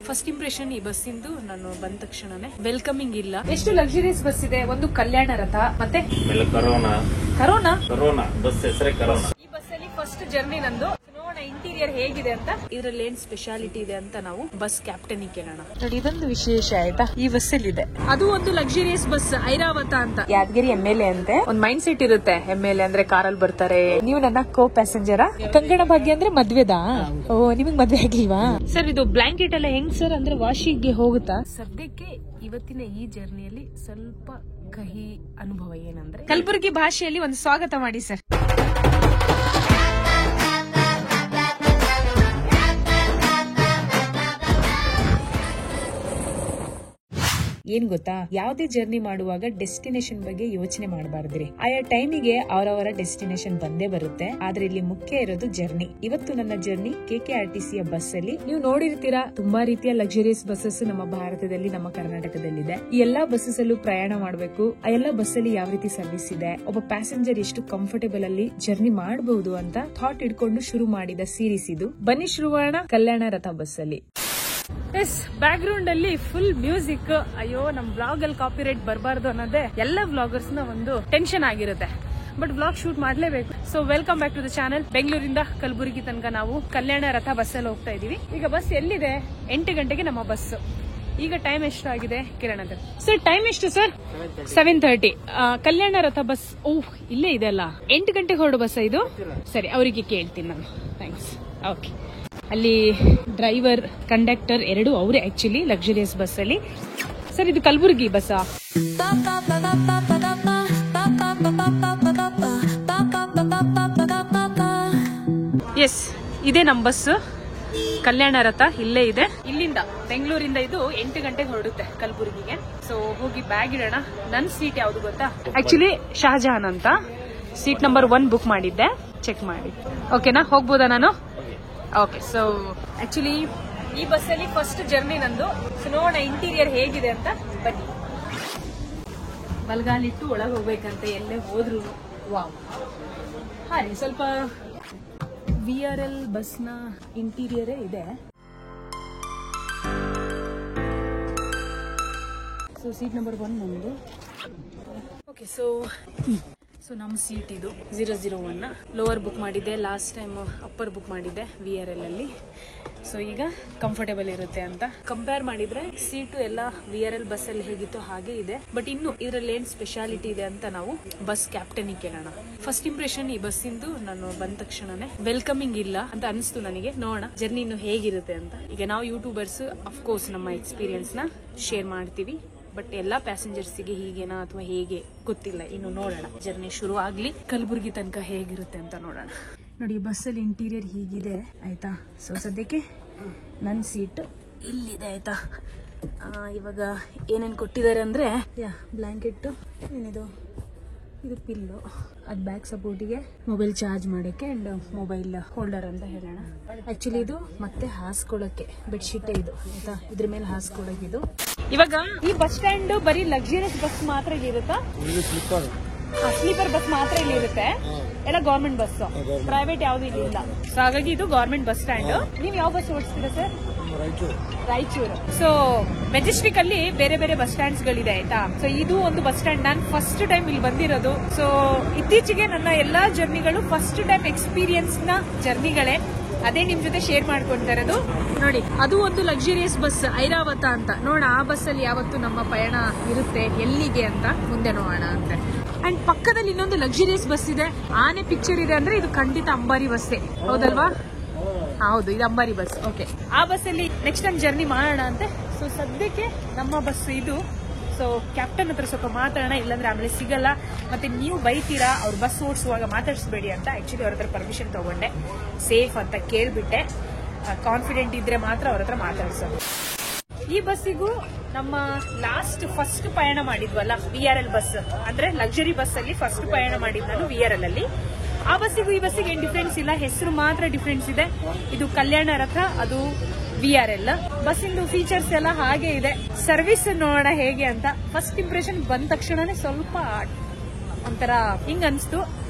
First impression ಈ bus ಇಂದು ನಾನು ಬಂದ ತಕ್ಷಣನೇ ವೆಲ್ಕಮಿಂಗ್ ಇಲ್ಲ. ಎಷ್ಟು ಲಕ್ಸುರಿಯಸ್ ಬಸ್ ಇದೆ. ಒಂದು ಕಲ್ಯಾಣ ರಥ ಮತ್ತೆ ಕರೋನಾ ಬಸ್ ಹೆಸರೇ ಕರೋನಾ. ಈ ಬಸ್ ಅಲ್ಲಿ ಫಸ್ಟ್ ಜರ್ನಿ ನಂದು. ನೋಡೋಣ ಇಂಟೀರಿಯರ್ ಹೇಗಿದೆ ಅಂತ, ಇದ್ರಲ್ಲಿ ಏನ್ ಸ್ಪೆಷಾಲಿಟಿ ಇದೆ ಅಂತ ನಾವು ಬಸ್ ಕ್ಯಾಪ್ಟನ್ ಕೇಳೋಣ. ನೋಡಿ, ಇದೊಂದು ವಿಶೇಷ ಆಯ್ತಾ ಈ ಬಸ್ ಅಲ್ಲಿ ಇದೆ. ಅದು ಒಂದು ಲಕ್ಸುರಿಯಸ್ ಬಸ್ ಐರಾವತ ಅಂತ, ಯಾದಗಿರಿ MLA ಅಂತೆ. ಒಂದ್ ಮೈಂಡ್ ಸೆಟ್ ಇರುತ್ತೆ, MLA ಅಂದ್ರೆ ಕಾರಲ್ಲಿ ಬರ್ತಾರೆ. ನೀವು ನನ್ನ ಕೋ ಪ್ಯಾಸೆಂಜರಾ? ಕಂಗಣ ಭಾಗ್ಯ ಅಂದ್ರೆ ಮದ್ವೆದಾ? ಓ, ನಿಮಗ್ ಮದ್ವೆ ಆಗಿಲ್ವಾ ಸರ್? ಇದು ಬ್ಲಾಂಕೆಟ್ ಎಲ್ಲ ಹೆಂಗ್ ಸರ್ ಅಂದ್ರೆ ವಾಷಿಗೆ ಹೋಗುತ್ತಾ? ಸದ್ಯಕ್ಕೆ ಇವತ್ತಿನ ಈ ಜರ್ನಿಯಲ್ಲಿ ಸ್ವಲ್ಪ ಕಹಿ ಅನುಭವ ಏನಂದ್ರೆ, ಕಲಬುರಗಿ ಭಾಷೆಯಲ್ಲಿ ಒಂದು ಸ್ವಾಗತ ಮಾಡಿ ಸರ್. ಏನ್ ಗೊತ್ತಾ, ಯಾವ್ದೇ ಜರ್ನಿ ಮಾಡುವಾಗ ಡೆಸ್ಟಿನೇಷನ್ ಬಗ್ಗೆ ಯೋಚನೆ ಮಾಡಬಾರ್ದ್ರಿ. ಆಯಾ ಟೈಮಿಗೆ ಅವರವರ ಡೆಸ್ಟಿನೇಷನ್ ಬಂದೇ ಬರುತ್ತೆ. ಆದ್ರೆ ಇಲ್ಲಿ ಮುಖ್ಯ ಇರೋದು ಜರ್ನಿ. ಇವತ್ತು ನನ್ನ ಜರ್ನಿ KKRTC ಬಸ್ ಅಲ್ಲಿ. ನೀವು ನೋಡಿರ್ತೀರಾ, ತುಂಬಾ ರೀತಿಯ ಲಕ್ಸುರಿಯಸ್ ಬಸ್ಸಸ್ ನಮ್ಮ ಭಾರತದಲ್ಲಿ, ನಮ್ಮ ಕರ್ನಾಟಕದಲ್ಲಿದೆ. ಈ ಎಲ್ಲಾ ಬಸ್ಸಸ್ ಅಲ್ಲೂ ಪ್ರಯಾಣ ಮಾಡಬೇಕು. ಆ ಎಲ್ಲಾ ಬಸ್ ಅಲ್ಲಿ ಯಾವ ರೀತಿ ಸರ್ವಿಸ್ ಇದೆ, ಒಬ್ಬ ಪ್ಯಾಸೆಂಜರ್ ಎಷ್ಟು ಕಂಫರ್ಟೇಬಲ್ ಅಲ್ಲಿ ಜರ್ನಿ ಮಾಡಬಹುದು ಅಂತ ಥಾಟ್ ಇಟ್ಕೊಂಡು ಶುರು ಮಾಡಿದ ಸೀರೀಸ್ ಇದು. ಬನ್ನಿ ಶುರು ಮಾಡೋಣ ಕಲ್ಯಾಣ ರಥ ಬಸ್ ಅಲ್ಲಿ. ಎಸ್, ಬ್ಯಾಕ್ ಗ್ರೌಂಡ್ ಅಲ್ಲಿ ಫುಲ್ ಮ್ಯೂಸಿಕ್. ಅಯ್ಯೋ, ನಮ್ ಬ್ಲಾಗ್ ಅಲ್ಲಿ ಕಾಪಿರೈಟ್ ಬರಬಾರ್ದು ಅನ್ನೋದೇ ಎಲ್ಲ ಬ್ಲಾಗರ್ಸ್ ನ ಒಂದು ಟೆನ್ಷನ್ ಆಗಿರುತ್ತೆ. ಬಟ್ ಬ್ಲಾಗ್ ಶೂಟ್ ಮಾಡ್ಲೇಬೇಕು. So welcome back to the channel. ಬೆಂಗಳೂರಿಂದ ಕಲಬುರಗಿ ತನಕ ನಾವು ಕಲ್ಯಾಣ ರಥ ಬಸ್ ಅಲ್ಲಿ ಹೋಗ್ತಾ ಇದೀವಿ. ಈಗ ಬಸ್ ಎಲ್ಲಿದೆ? 8 ಗಂಟೆಗೆ ನಮ್ಮ ಬಸ್. ಈಗ ಟೈಮ್ ಎಷ್ಟು ಆಗಿದೆ ಕಿರಣ್ ಅಂತ ಸರ್? ಟೈಮ್ ಎಷ್ಟು ಸರ್? 7:30. ಕಲ್ಯಾಣ ರಥ ಬಸ್ ಇಲ್ಲೇ ಇದೆ ಅಲ್ಲ. 8 ಗಂಟೆಗೆ ಹೊರಡು ಬಸ್ ಇದು. ಸರಿ, ಅವರಿಗೆ ಕೇಳ್ತೀನಿ ನಾನು. ಥ್ಯಾಂಕ್ಸ್. ಓಕೆ, ಅಲ್ಲಿ ಡ್ರೈವರ್ ಕಂಡಕ್ಟರ್ ಎರಡು ಅವರೇ ಆಕ್ಚುಲಿ ಲಕ್ಸುರಿಯಸ್ ಬಸ್ ಅಲ್ಲಿ. ಸರ್, ಇದು ಕಲಬುರಗಿ ಬಸ್ಸಾ? ಎಸ್, ಇದೇ ನಮ್ ಬಸ್. ಕಲ್ಯಾಣ ರಥ ಇಲ್ಲೇ ಇದೆ. ಇಲ್ಲಿಂದ ಬೆಂಗಳೂರಿಂದ ಇದು 8 ಗಂಟೆಗೆ ಹೊರಡುತ್ತೆ ಕಲಬುರಗಿಗೆ. ಸೊ ಹೋಗಿ ಬ್ಯಾಗ್ ಇಡೋಣ. ನನ್ ಸೀಟ್ ಯಾವ್ದು ಗೊತ್ತಾ? ಆಕ್ಚುಲಿ ಶಹಜಹಾನ್ ಅಂತ ಸೀಟ್ ನಂಬರ್ 1 ಬುಕ್ ಮಾಡಿದ್ದೆ. ಚೆಕ್ ಮಾಡಿ. ಓಕೆನಾ, ಹೋಗ್ಬೋದಾ ನಾನು? ಓಕೆ. ಸೊ ಆಕ್ಚುಲಿ ಈ ಬಸ್ ಅಲ್ಲಿ ಫಸ್ಟ್ ಜರ್ನಿ ನಂದು. ಸೊ ನೋಡೋಣ ಇಂಟೀರಿಯರ್ ಹೇಗಿದೆ ಅಂತ. ಬನ್ನಿ. ಬಲ್ಗಾಲಿಟ್ಟು ಒಳಗೆ ಹೋಗ್ಬೇಕಂತ ಎಲ್ಲೇ ಹೋದ್ರು. ವಾವ್. ಹಾಗೆ ಸ್ವಲ್ಪ VRL ಬಸ್ ನ ಇಂಟೀರಿಯರೇ ಇದೆ. ಸೊ ಸೀಟ್ ನಂಬರ್ 1 ನಮ್ದು. ಓಕೆ, ಸೊ ನಮ್ಮ ಸೀಟ್ ಇದು 001. ಲೋವರ್ ಬುಕ್ ಮಾಡಿದ್ದೆ ಲಾಸ್ಟ್ ಟೈಮ್, ಅಪ್ಪರ್ ಬುಕ್ ಮಾಡಿದ್ದೆ VRL ಅಲ್ಲಿ. ಸೊ ಈಗ ಕಂಫರ್ಟೇಬಲ್ ಇರುತ್ತೆ ಅಂತ ಕಂಪೇರ್ ಮಾಡಿದ್ರೆ ಸೀಟು ಎಲ್ಲ VRL ಬಸ್ ಅಲ್ಲಿ ಹೇಗಿತ್ತು ಹಾಗೆ ಇದೆ. ಬಟ್ ಇನ್ನು ಇದರಲ್ಲಿ ಏನ್ ಸ್ಪೆಷಾಲಿಟಿ ಇದೆ ಅಂತ ನಾವು ಬಸ್ ಕ್ಯಾಪ್ಟನ್ ಕೇಳೋಣ. ಫಸ್ಟ್ ಇಂಪ್ರೆಷನ್ ಈ ಬಸ್ ಇಂದು ನಾನು ಬಂದ ತಕ್ಷಣನೇ ವೆಲ್ಕಮಿಂಗ್ ಇಲ್ಲ ಅಂತ ಅನಿಸ್ತು ನನಗೆ. ನೋಡೋಣ ಜರ್ನಿ ಇನ್ನು ಹೇಗಿರುತ್ತೆ ಅಂತ. ಈಗ ನಾವು ಯೂಟ್ಯೂಬರ್ಸ್ ಅಫ್ಕೋರ್ಸ್ ನಮ್ಮ ಎಕ್ಸ್ಪೀರಿಯನ್ಸ್ ನ ಶೇರ್ ಮಾಡ್ತೀವಿ. ಬಟ್ ಎಲ್ಲಾ ಪ್ಯಾಸೆಂಜರ್ಸ್ಗೆ ಹೀಗೇನಾ ಅಥವಾ ಹೇಗೆ ಗೊತ್ತಿಲ್ಲ. ಇನ್ನು ನೋಡೋಣ, ಜರ್ನಿ ಶುರು ಆಗ್ಲಿ. ಕಲಬುರಗಿ ತನಕ ಹೇಗಿರುತ್ತೆ ಅಂತ ನೋಡೋಣ. ನೋಡಿ, ಬಸ್ಸಲ್ಲಿ ಇಂಟೀರಿಯರ್ ಹೀಗಿದೆ ಆಯ್ತಾ. ಸೊ ಸದ್ಯಕ್ಕೆ ನನ್ನ ಸೀಟ್ ಇಲ್ಲಿದೆ ಆಯ್ತಾ. ಇವಾಗ ಏನೇನು ಕೊಟ್ಟಿದ್ದಾರೆ ಅಂದ್ರೆ, ಬ್ಲಾಂಕೆಟ್, ಏನಿದು, ಇದು ಪಿಲ್ಲು, ಅದು ಬ್ಯಾಕ್ ಸಪೋರ್ಟಿಗೆ, ಮೊಬೈಲ್ ಚಾರ್ಜ್ ಮಾಡೋಕ್ಕೆ ಅಂಡ್ ಮೊಬೈಲ್ ಹೋಲ್ಡರ್ ಅಂತ ಹೇಳೋಣ. ಆಕ್ಚುಲಿ ಇದು ಮತ್ತೆ ಹಾಸ್ಕೊಳ್ಳೋಕ್ಕೆ ಬೆಡ್ಶೀಟ್ ಇದು ಆಯ್ತಾ. ಇದ್ರ ಮೇಲೆ ಹಾಸ್ಕೊಳ್ಳೋಕೆ ಇದು. ಇವಾಗ ಈ ಬಸ್ ಸ್ಟ್ಯಾಂಡ್ ಬರೀ ಲಕ್ಸುರಿಯಸ್ ಬಸ್ ಮಾತ್ರ ಇಲ್ಲಿ ಇರುತ್ತಾ? ಸ್ಲೀಪರ್ ಬಸ್ ಮಾತ್ರ ಇಲ್ಲಿ ಇರುತ್ತೆ. ಎಲ್ಲ ಗವರ್ಮೆಂಟ್ ಬಸ್, ಪ್ರೈವೇಟ್ ಯಾವ್ದು ಇಲ್ಲಿ ಇಲ್ಲ. ಸೊ ಹಾಗಾಗಿ ಇದು ಗವರ್ಮೆಂಟ್ ಬಸ್ ಸ್ಟ್ಯಾಂಡ್. ನೀವು ಯಾವ ಬಸ್ ಓಡಿಸ್ತೀರಾ ಸರ್? ರಾಯಚೂರು. ಸೊ ಮೆಜೆಸ್ಟಿಕ್ ಅಲ್ಲಿ ಬೇರೆ ಬೇರೆ ಬಸ್ ಸ್ಟ್ಯಾಂಡ್ಸ್ ಗಳಿದೆ ಆಯ್ತಾ. ಸೊ ಇದು ಒಂದು ಬಸ್ ಸ್ಟ್ಯಾಂಡ್. ನಾನು ಫಸ್ಟ್ ಟೈಮ್ ಇಲ್ಲಿ ಬಂದಿರೋದು. ಸೊ ಇತ್ತೀಚೆಗೆ ನನ್ನ ಎಲ್ಲಾ ಜರ್ನಿಗಳು ಫಸ್ಟ್ ಟೈಮ್ ಎಕ್ಸ್ಪೀರಿಯನ್ಸ್ ನ ಜರ್ನಿಗಳೇ. ಅದೇ ನಿಮ್ ಜೊತೆ ಶೇರ್ ಮಾಡ್ಕೊಳ್ತಾ ಇರೋದು. ನೋಡಿ, ಅದು ಒಂದು ಲಕ್ಸುರಿಯಸ್ ಬಸ್ ಐರಾವತ ಅಂತ. ನೋಡೋಣ ಆ ಬಸ್ ಅಲ್ಲಿ ಯಾವತ್ತು ನಮ್ಮ ಪಯಣ ಇರುತ್ತೆ, ಎಲ್ಲಿಗೆ ಅಂತ ಮುಂದೆ ನೋಡೋಣ ಅಂತ. ಅಂಡ್ ಪಕ್ಕದಲ್ಲಿ ಇನ್ನೊಂದು ಲಕ್ಸುರಿಯಸ್ ಬಸ್ ಇದೆ. ಆನೆ ಪಿಕ್ಚರ್ ಇದೆ ಅಂದ್ರೆ ಇದು ಖಂಡಿತ ಅಂಬಾರಿ ಬಸ್ಸೇ, ಹೌದಲ್ವಾ? ಹೌದು, ಇದು ಅಂಬಾರಿ ಬಸ್. ಓಕೆ, ಆ ಬಸ್ ಅಲ್ಲಿ ನೆಕ್ಸ್ಟ್ ಟೈಮ್ ಜರ್ನಿ ಮಾಡೋಣ ಅಂತೆ. ಸೊ ಸದ್ಯಕ್ಕೆ ನಮ್ಮ ಬಸ್ ಇದು. ಸೊ ಕ್ಯಾಪ್ಟನ್ ಹತ್ರ ಸ್ವಲ್ಪ ಮಾತಾಡೋಣ, ಇಲ್ಲಾಂದ್ರೆ ಆಮೇಲೆ ಸಿಗಲ್ಲ. ಮತ್ತೆ ನೀವು ಬೈತೀರಾ ಅವ್ರು ಬಸ್ ಓಡಿಸುವಾಗ ಮಾತಾಡಿಸ್ಬೇಡಿ ಅಂತ. ಆಕ್ಚುಲಿ ಅವ್ರ ಹತ್ರ ಪರ್ಮಿಷನ್ ತಗೊಂಡೆ, ಸೇಫ್ ಅಂತ ಕೇಳ್ಬಿಟ್ಟೆ. ಕಾನ್ಫಿಡೆಂಟ್ ಇದ್ರೆ ಮಾತ್ರ ಅವ್ರ ಹತ್ರ ಮಾತಾಡ್ಸೋದು. ಈ ಬಸ್ಸಿಗೂ ನಮ್ಮ ಫಸ್ಟ್ ಪಯಣ ಮಾಡಿದ್ವಲ್ಲ VRL ಬಸ್, ಅಂದ್ರೆ ಲಕ್ಸುರಿ ಬಸ್ ಅಲ್ಲಿ ಫಸ್ಟ್ ಪಯಣ ಮಾಡಿದ್ ನಾನು VRL ಅಲ್ಲಿ. ಆ ಬಸ್ಸಿಗೂ ಈ ಬಸ್ಸಿಗೆ ಏನ್ ಡಿಫ್ರೆನ್ಸ್ ಇಲ್ಲ, ಹೆಸರು ಮಾತ್ರ ಡಿಫ್ರೆನ್ಸ್ ಇದೆ. ಇದು ಕಲ್ಯಾಣ ರಥ, ಅದು VRL. ಬಸ್ಸಿಂದು ಫೀಚರ್ಸ್ ಎಲ್ಲ ಹಾಗೆ ಇದೆ. ಸರ್ವಿಸ್ ನೋಡೋಣ ಹೇಗೆ ಅಂತ. ಫಸ್ಟ್ ಇಂಪ್ರೆಷನ್ ಬಂದ ತಕ್ಷಣನೇ ಸ್ವಲ್ಪ ಒಂಥರ ಹಿಂಗ್ ಅನ್ಸ್ತು.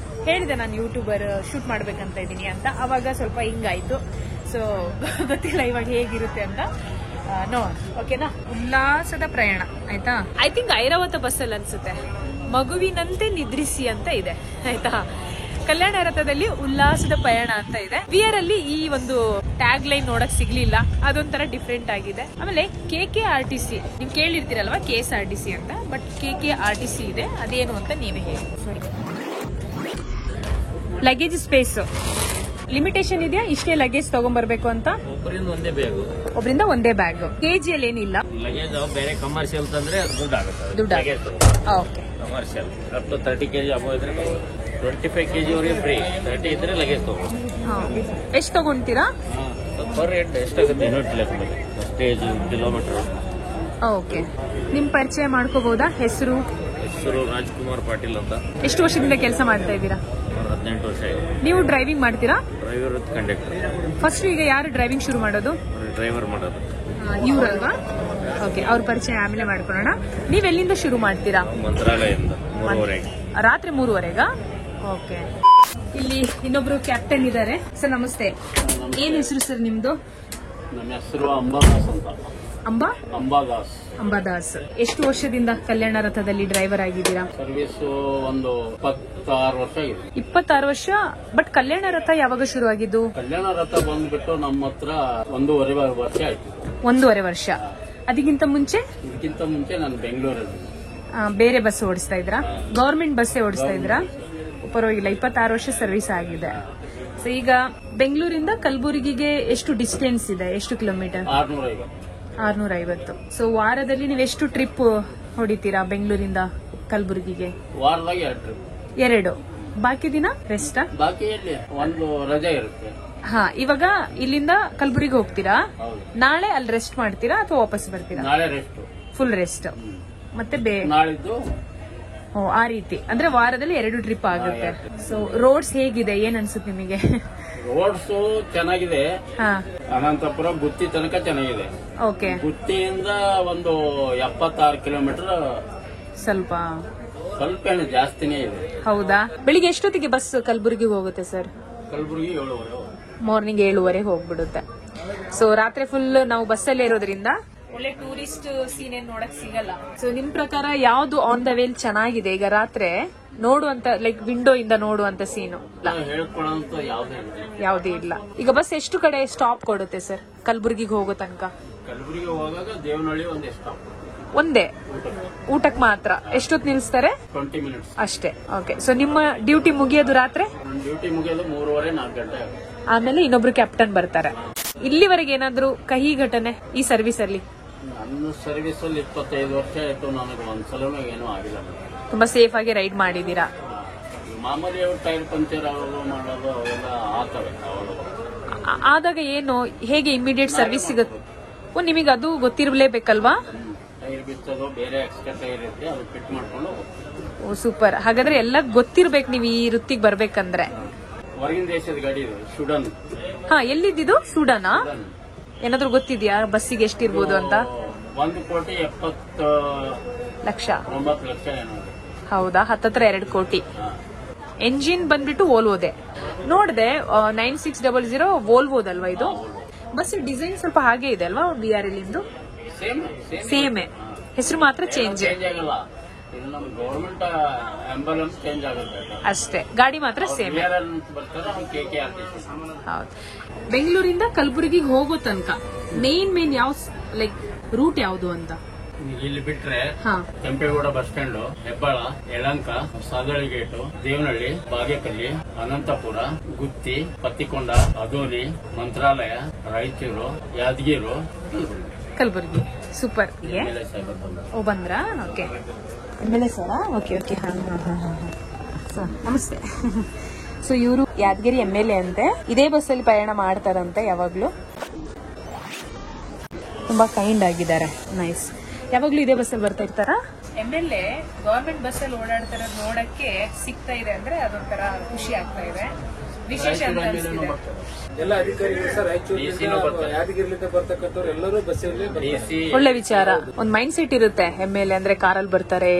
ಹೇಳಿದೆ ನಾನು ಯೂಟ್ಯೂಬರ್ ಶೂಟ್ ಮಾಡ್ಬೇಕಂತ ಇದೀನಿ ಅಂತ. ಅವಾಗ ಸ್ವಲ್ಪ ಹಿಂಗಾಯ್ತು. ಸೊ ಗೊತ್ತಿಲ್ಲ ಇವಾಗ ಹೇಗಿರುತ್ತೆ ಅಂತ. ನೋ ಓಕೆನಾ. ಉಲ್ಲಾಸದ ಪ್ರಯಾಣ ಆಯ್ತಾ. ಐ ಥಿಂಕ್ ಐರಾವತ ಬಸ್ಸಲ್ಲಿ ಅನ್ಸುತ್ತೆ. ಮಗುವಿನಂತೆ ನಿದ್ರಿಸಿ ಅಂತ ಇದೆ ಆಯ್ತಾ. ಕಲ್ಯಾಣ ರಥದಲ್ಲಿ ಉಲ್ಲಾಸದ ಪಯಣ ಅಂತ ಇದೆ. ವಿಆರ್ ಅಲ್ಲಿ ಈ ಒಂದು ಟ್ಯಾಗ್ ಲೈನ್ ನೋಡಕ್ ಸಿಗ್ಲಿಲ್ಲ, ಅದೊಂಥರ ಡಿಫ್ರೆಂಟ್ ಆಗಿದೆ. ಆಮೇಲೆ KKRTC ನೀವು ಕೇಳಿರ್ತೀರಲ್ವಾ KSRTC ಅಂತ, ಬಟ್ KKRTC ಇದೆ, ಅದೇನು ಅಂತ ನೀವೇ ಹೇಳಿ. ಲಗೇಜ್ ಸ್ಪೇಸ್ ಲಿಮಿಟೇಷನ್ ಇದೆಯಾ? ಇಷ್ಟೇ ಲಗೇಜ್ ತಗೊಂಡ್ಬರ್ಬೇಕು ಅಂತ? ಒಬ್ಬರಿಂದ ಒಂದೇ ಬ್ಯಾಗ್. ಕೆಜಿಯಲ್ಲಿ ಏನಿಲ್ಲ. ಬೇರೆ ಕಮರ್ಷಿಯಲ್ ತಂದ್ರೆ ದುಡ್ಡು ಆಗುತ್ತೆ. Okay. Commercial up to 30 kg above ಇದ್ರೆ 25 kg ವರೆಗೆ ಫ್ರೀ. 30 ಇದ್ರೆ ಲಗೇಜ್ ತಗೊಂಡು. ಎಷ್ಟು ತಗೊಂತೀರಾ? ಪರ್ ರೇಟ್ ಎಷ್ಟಾಗುತ್ತೆ ಯೂನಿಟ್ ಲೆಕ್ಕ, ಸ್ಟೇಜ್ ಕಿಲೋಮೀಟರ್. ಓಕೆ. ನಿಮ್ ಪರಿಚಯ ಮಾಡ್ಕೋಬಹುದಾ? ಹೆಸರು ರಾಜ್ಕುಮಾರ್ ಪಾಟೀಲ್ ಅಂತ. ಎಷ್ಟು ವರ್ಷದಿಂದ ಕೆಲಸ ಮಾಡ್ತಾ ಇದ್ದೀರಾ? 18 ವರ್ಷ ಆಗಿದೆ. ನೀವು ಡ್ರೈವಿಂಗ್ ಮಾಡ್ತೀರಾ? Driver conductor. ಫಸ್ಟ್ ಈಗ ಯಾರು ಡ್ರೈವಿಂಗ್ ಶುರು ಮಾಡೋದು? ಡ್ರೈವರ್ ಮಾಡೋದು ಇವ್ರಲ್ವಾ? ಓಕೆ, ಅವ್ರ ಪರಿಚಯ ಆಮೇಲೆ ಮಾಡ್ಕೊಳ್ಳೋಣ. ನೀವ್ ಎಲ್ಲಿಂದ ಶುರು ಮಾಡ್ತೀರಾ? ಮಂತ್ರಾಲಯದಿಂದ 3:30. ರಾತ್ರಿ 3:30ಗಾ? ಓಕೆ. ಇಲ್ಲಿ ಇನ್ನೊಬ್ರು ಕ್ಯಾಪ್ಟನ್ ಇದ್ದಾರೆ. ಸರ್ ನಮಸ್ತೆ. ಏನ್ ಹೆಸರು ಸರ್ ನಿಮ್ದು? ನಮ್ಮ ಹೆಸರು ಅಂಬಾದಾಸ್ ಅಂತ. ಅಂಬಾದಾಸ್. ಎಷ್ಟು ವರ್ಷದಿಂದ ಕಲ್ಯಾಣ ರಥದಲ್ಲಿ ಡ್ರೈವರ್ ಆಗಿದ್ದೀರಾ? ಸರ್ವಿಸ್ ಒಂದು 26 ವರ್ಷ ಆಗಿದೆ. 26 ವರ್ಷ. ಬಟ್ ಕಲ್ಯಾಣ ರಥ ಯಾವಾಗ ಶುರು ಆಗಿದ್ದು? ಕಲ್ಯಾಣ ರಥ ಬಂದ್ಬಿಟ್ಟು ನಮ್ಮ ಹತ್ರ 1.5 ವರ್ಷ ಆಯ್ತು. 1.5 ವರ್ಷ. ಅದಕ್ಕಿಂತ ಮುಂಚೆ? ಇದಕ್ಕಿಂತ ಮುಂಚೆ ನಾನು ಬೆಂಗಳೂರಲ್ಲಿ ಬೇರೆ ಬಸ್ ಓಡಿಸ್ತಾ ಇದ್ರಾ? ಗವರ್ಮೆಂಟ್ ಬಸ್ಸೇ ಓಡಿಸ್ತಾ ಇದ್ರಾ? ಪರವಾಗಿಲ್ಲ, 26 ವರ್ಷ ಸರ್ವಿಸ್ ಆಗಿದೆ. ಸೊ ಈಗ ಬೆಂಗಳೂರಿಂದ ಕಲಬುರಗಿಗೆ ಎಷ್ಟು ಡಿಸ್ಟೆನ್ಸ್ ಇದೆ? ಎಷ್ಟು ಕಿಲೋಮೀಟರ್? 650. ಸೊ ವಾರದಲ್ಲಿ ನೀವು ಎಷ್ಟು ಟ್ರಿಪ್ ಹೊಡಿತೀರಾ ಬೆಂಗಳೂರಿಂದ ಕಲಬುರಗಿಗೆ? ವಾರದಾಗ 2. ಬಾಕಿ ದಿನ ರೆಸ್ಟ್? ಬಾಕಿ ಒಂದು ರಜೆ ಇರುತ್ತೆ. ಹಾ, ಇವಾಗ ಇಲ್ಲಿಂದ ಕಲಬುರಗಿ ಹೋಗ್ತೀರಾ, ನಾಳೆ ಅಲ್ಲಿ ರೆಸ್ಟ್ ಮಾಡ್ತೀರಾ ಅಥವಾ ವಾಪಸ್ ಬರ್ತೀರಾ? ನಾಳೆ ರೆಸ್ಟ್, ಫುಲ್ ರೆಸ್ಟ್. ಮತ್ತೆ ನಾಳಿದ್ದು ಆ ರೀತಿ ಅಂದ್ರೆ ವಾರದಲ್ಲಿ 2 ಟ್ರಿಪ್ ಆಗುತ್ತೆ. ಸೊ ರೋಡ್ಸ್ ಹೇಗಿದೆ, ಏನ್ ಅನ್ಸುತ್ತೆ ನಿಮಗೆ? ರೋಡ್ಸ್ ಚೆನ್ನಾಗಿದೆ. ಅನಂತಪುರ ಗುತ್ತಿ ತನಕ ಚೆನ್ನಾಗಿದೆ. ಓಕೆ. ಗುತ್ತಿಯಿಂದ ಒಂದು 76 ಕಿಲೋಮೀಟರ್. ಸ್ವಲ್ಪ ಜಾಸ್ತಿನೇ ಇದೆ. ಹೌದಾ? ಬೆಳಿಗ್ಗೆ ಎಷ್ಟೊತ್ತಿಗೆ ಬಸ್ ಕಲಬುರಗಿಗೆ ಹೋಗುತ್ತೆ ಸರ್? ಕಲಬುರಗಿ 7:30. ಮಾರ್ನಿಂಗ್ 7:30 ಹೋಗ್ಬಿಡುತ್ತೆ. ಸೊ ರಾತ್ರಿ ಫುಲ್ ನಾವು ಬಸ್ಸಲ್ಲೇ ಇರೋದ್ರಿಂದ ಒಳ್ಳೆ ಟೂರಿಸ್ಟ್ ಸೀನ್ ಏನ್ ನೋಡಕ್ ಸಿಗಲ್ಲ. ಸೊ ನಿಮ್ ಪ್ರಕಾರ ಯಾವ್ದು ಆನ್ ದ ವೇಲ್ ಚೆನ್ನಾಗಿದೆ ಈಗ ರಾತ್ರಿ ನೋಡುವಂತ, ಲೈಕ್ ವಿಂಡೋ ಇಂದ ನೋಡುವಂತ ಸೀನು? ಯಾವ್ದೇ ಇಲ್ಲ. ಈಗ ಬಸ್ ಎಷ್ಟು ಕಡೆ ಸ್ಟಾಪ್ ಕೊಡುತ್ತೆ ಸರ್ ಕಲಬುರಗಿಗೆ ಹೋಗೋ ತನಕ? ಕಲಬುರಗಿ ಹೋಗಾಗ ದೇವನಹಳ್ಳಿ ಒಂದೇ ಸ್ಟಾಪ್. ಒಂದೇ ಊಟಕ್ಕೆ ಮಾತ್ರ? ಎಷ್ಟೊತ್ತು ನಿಲ್ಸ್ತಾರೆ? 20 ಮಿನಿಟ್ಸ್ ಅಷ್ಟೇ. ಓಕೆ. ಸೊ ನಿಮ್ಮ ಡ್ಯೂಟಿ ಮುಗಿಯೋದು ರಾತ್ರಿ? ಡ್ಯೂಟಿ ಮುಗಿಯೋದು 3:30-4 ಗಂಟೆ. ಆಮೇಲೆ ಇನ್ನೊಬ್ರು ಕ್ಯಾಪ್ಟನ್ ಬರ್ತಾರೆ. ಇಲ್ಲಿವರೆಗೆ ಏನಾದ್ರು ಕಹಿ ಘಟನೆ ಈ ಸರ್ವಿಸ್ ಅಲ್ಲಿ? ನನ್ನ ಸರ್ವಿಸ್ ಅಲ್ಲಿ 25 ವರ್ಷ ಆಯ್ತು, ನನಗೆ ಒಂದ್ಸಲನೂ ಏನೂ ಆಗಿಲ್ಲ. ತುಂಬಾ ಸೇಫ್ ಆಗಿ ರೈಡ್ ಮಾಡಿದೀರಾ? ಮಾಮೂಲಿ ಟೈರ್ ಪಂಚರ್ ಮಾಡೋದು ಅವೆಲ್ಲ ಆಗ್ತವೆ. ಆದಾಗ ಏನು, ಹೇಗೆ ಇಮಿಡಿಯೇಟ್ ಸರ್ವಿಸ್ ಸಿಗುತ್ತೆ? ನಿಮಗೆ ಅದು ಗೊತ್ತಿರಲೇಬೇಕಲ್ವಾ? ಟೈರ್ ಬಿಚ್ಚೋದು, ಬೇರೆ ಎಕ್ಸ್ಟ್ರಾ ಟೈರ್ ಇರುತ್ತೆ, ಅದು ಫಿಟ್ ಮಾಡ್ಕೊಂಡು. ಓ ಸೂಪರ್. ಹಾಗಾದ್ರೆ ಎಲ್ಲ ಗೊತ್ತಿರ್ಬೇಕು ನೀವು ಈ ವೃತ್ತಿಗೆ ಬರ್ಬೇಕಂದ್ರೆ. ಹೊರಗಿನ ದೇಶದ ಗಾಡಿ ಇದು, ಸುಡನ್. ಹಾ, ಎಲ್ಲಿದ್ದು? ಸುಡನಾ? ಏನಾದ್ರು ಗೊತ್ತಿದ್ಯಾ ಬಸ್ಸಿಗೆ ಎಷ್ಟಿರ್ಬೋದು ಅಂತ? 1,70,00,000 ಏನೋ. ಹೌದಾ? ಹತ್ತತ್ರ 2 ಕೋಟಿ. ಎಂಜಿನ್ ಬಂದ್ಬಿಟ್ಟು ವೋಲ್ವೋದೆ ನೋಡಿದೆ. 9600 ವೋಲ್ವೋದಲ್ವಾ ಇದು? ಬಸ್ ಡಿಸೈನ್ ಸ್ವಲ್ಪ ಹಾಗೆ ಇದೆ ಅಲ್ವಾ VR ಇಂದು? ಸೇಮೇ, ಹೆಸರು ಮಾತ್ರ ಚೇಂಜ್ ಅಷ್ಟೇ, ಗಾಡಿ ಮಾತ್ರ ಸೇಮ್. ಹೌದು. ಬೆಂಗಳೂರಿಂದ ಕಲಬುರಗಿಗೆ ಹೋಗೋ ತನಕ ಮೇನ್ ಯಾವ ಲೈಕ್ ರೂಟ್ ಯಾವುದು ಅಂತ? ಇಲ್ಲಿ ಬಿಟ್ರೆ Kempegowda bus stand, Hebbal, Yelahanka, Sadahalli gate, Devanahalli, Bagepalli, Anantapur, Gooty, Pattikonda, Adoni, Mantralayam, Raichur, Yadgir, Kalaburagi. Super. ಓ ಬಂದ್ರಾ? ಓಕೆ. MLA ಸರಾ? ಓಕೆ. ನಮಸ್ತೆ. ಸೊ ಇವರು ಯಾದಗಿರಿ MLA ಅಂತೆ. ಇದೇ ಬಸ್ಸಲ್ಲಿ ಪ್ರಯಾಣ ಮಾಡ್ತಾರಂತೆ ಯಾವಾಗ್ಲೂ. ತುಂಬಾ ಕೈಂಡ್ ಆಗಿದ್ದಾರೆ. ನೈಸ್. ಯಾವಾಗ್ಲೂ ಇದೇ ಬಸ್ಸಲ್ಲಿ ಬರ್ತಾ ಇರ್ತಾರಾ? MLA ಗವರ್ಮೆಂಟ್ ಬಸ್ಸಲ್ಲಿ ಓಡಾಡ್ತಾರದ್ ನೋಡಕ್ಕೆ ಸಿಗ್ತಾ ಇದೆ ಅಂದ್ರೆ ಅದೊಂಥರ ಖುಷಿ ಆಗ್ತಾ ಇದೆ. ವಿಶೇಷ ಅಂತ ಅನಿಸ್ತಿದೆ. ಎಲ್ಲ ಅಧಿಕಾರಿಗಳು ಸರ್ ಯಾದಗಿರಿಲಿಂದ ಬರ್ತಕ್ಕಂಥವ್ರು ಎಲ್ಲರೂ ಬಸ್ಸಲ್ಲಿ. ಒಳ್ಳೆ ವಿಚಾರ. ಒಂದ್ ಮೈಂಡ್ ಸೆಟ್ ಇರುತ್ತೆ, MLA ಅಂದ್ರೆ ಕಾರಲ್ಲಿ ಬರ್ತಾರೆ,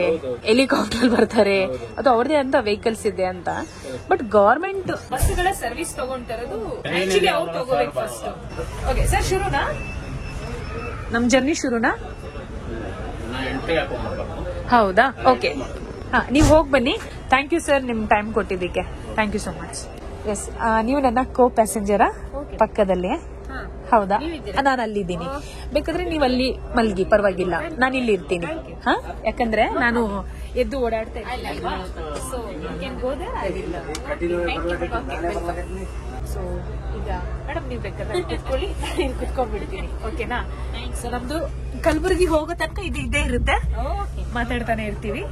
ಹೆಲಿಕಾಪ್ಟರ್ ಬರ್ತಾರೆ, ಅದು ಅವ್ರದೇ ಅಂತ ವೆಹಿಕಲ್ಸ್ ಇದೆ ಅಂತ. ಬಟ್ ಗವರ್ಮೆಂಟ್ ಬಸ್ಗಳ ಸರ್ವಿಸ್ ತಗೊಂತಿರೋದು ಆಕ್ಚುಲಿ ಅವ್ರು ತಗೋಬೇಕು ಫಸ್ಟ್. Okay sir, ಶುರುನಾ? ನಮ್ ಜರ್ನಿ ಶುರುನಾ? ಎಂಟ್ರಿ ಹಾಕೊಂಡ್ಬರ್ಬೇಕು. ಹೌದಾ, ಓಕೆ. ಹಾ, ನೀವು ಹೋಗಿ ಬನ್ನಿ. ಥ್ಯಾಂಕ್ ಯು ಸರ್, ನಿಮ್ ಟೈಮ್ ಕೊಟ್ಟಿದ್ದಕ್ಕೆ. Thank you so much. Yes, ನೀವು ನನ್ನ ಕೋ ಪ್ಯಾಸೆಂಜರಾ? ಪಕ್ಕದಲ್ಲಿ. ಹೌದಾ, ನಾನು ಅಲ್ಲಿದ್ದೀನಿ. ಬೇಕಾದ್ರೆ ನೀವು ಅಲ್ಲಿ ಮಲ್ಗಿ, ಪರವಾಗಿಲ್ಲ, ನಾನು ಇಲ್ಲಿ ಇರ್ತೀನಿ. ಹಾ, ಯಾಕಂದ್ರೆ ನಾನು ಎದ್ದು ಓಡಾಡ್ತಾ ಇದ್ದೀನಿ. ಸೊ ಈಗ ಮೇಡಮ್ ನೀವು ಬೇಕಾದ್ರೆ ಕುತ್ಕೊಳ್ಳಿ, ಕುತ್ಕೊಂಡ್ಬಿಡ್ತೀನಿ. ಓಕೆನಾ? ಸೊ ನಮ್ದು ಕಲಬುರಗಿ ಹೋಗೋ ತನಕ ಇದು ಇದ್ದೇ ಇರುತ್ತೆ, ಮಾತಾಡ್ತಾನೆ ಇರ್ತೀವಿ.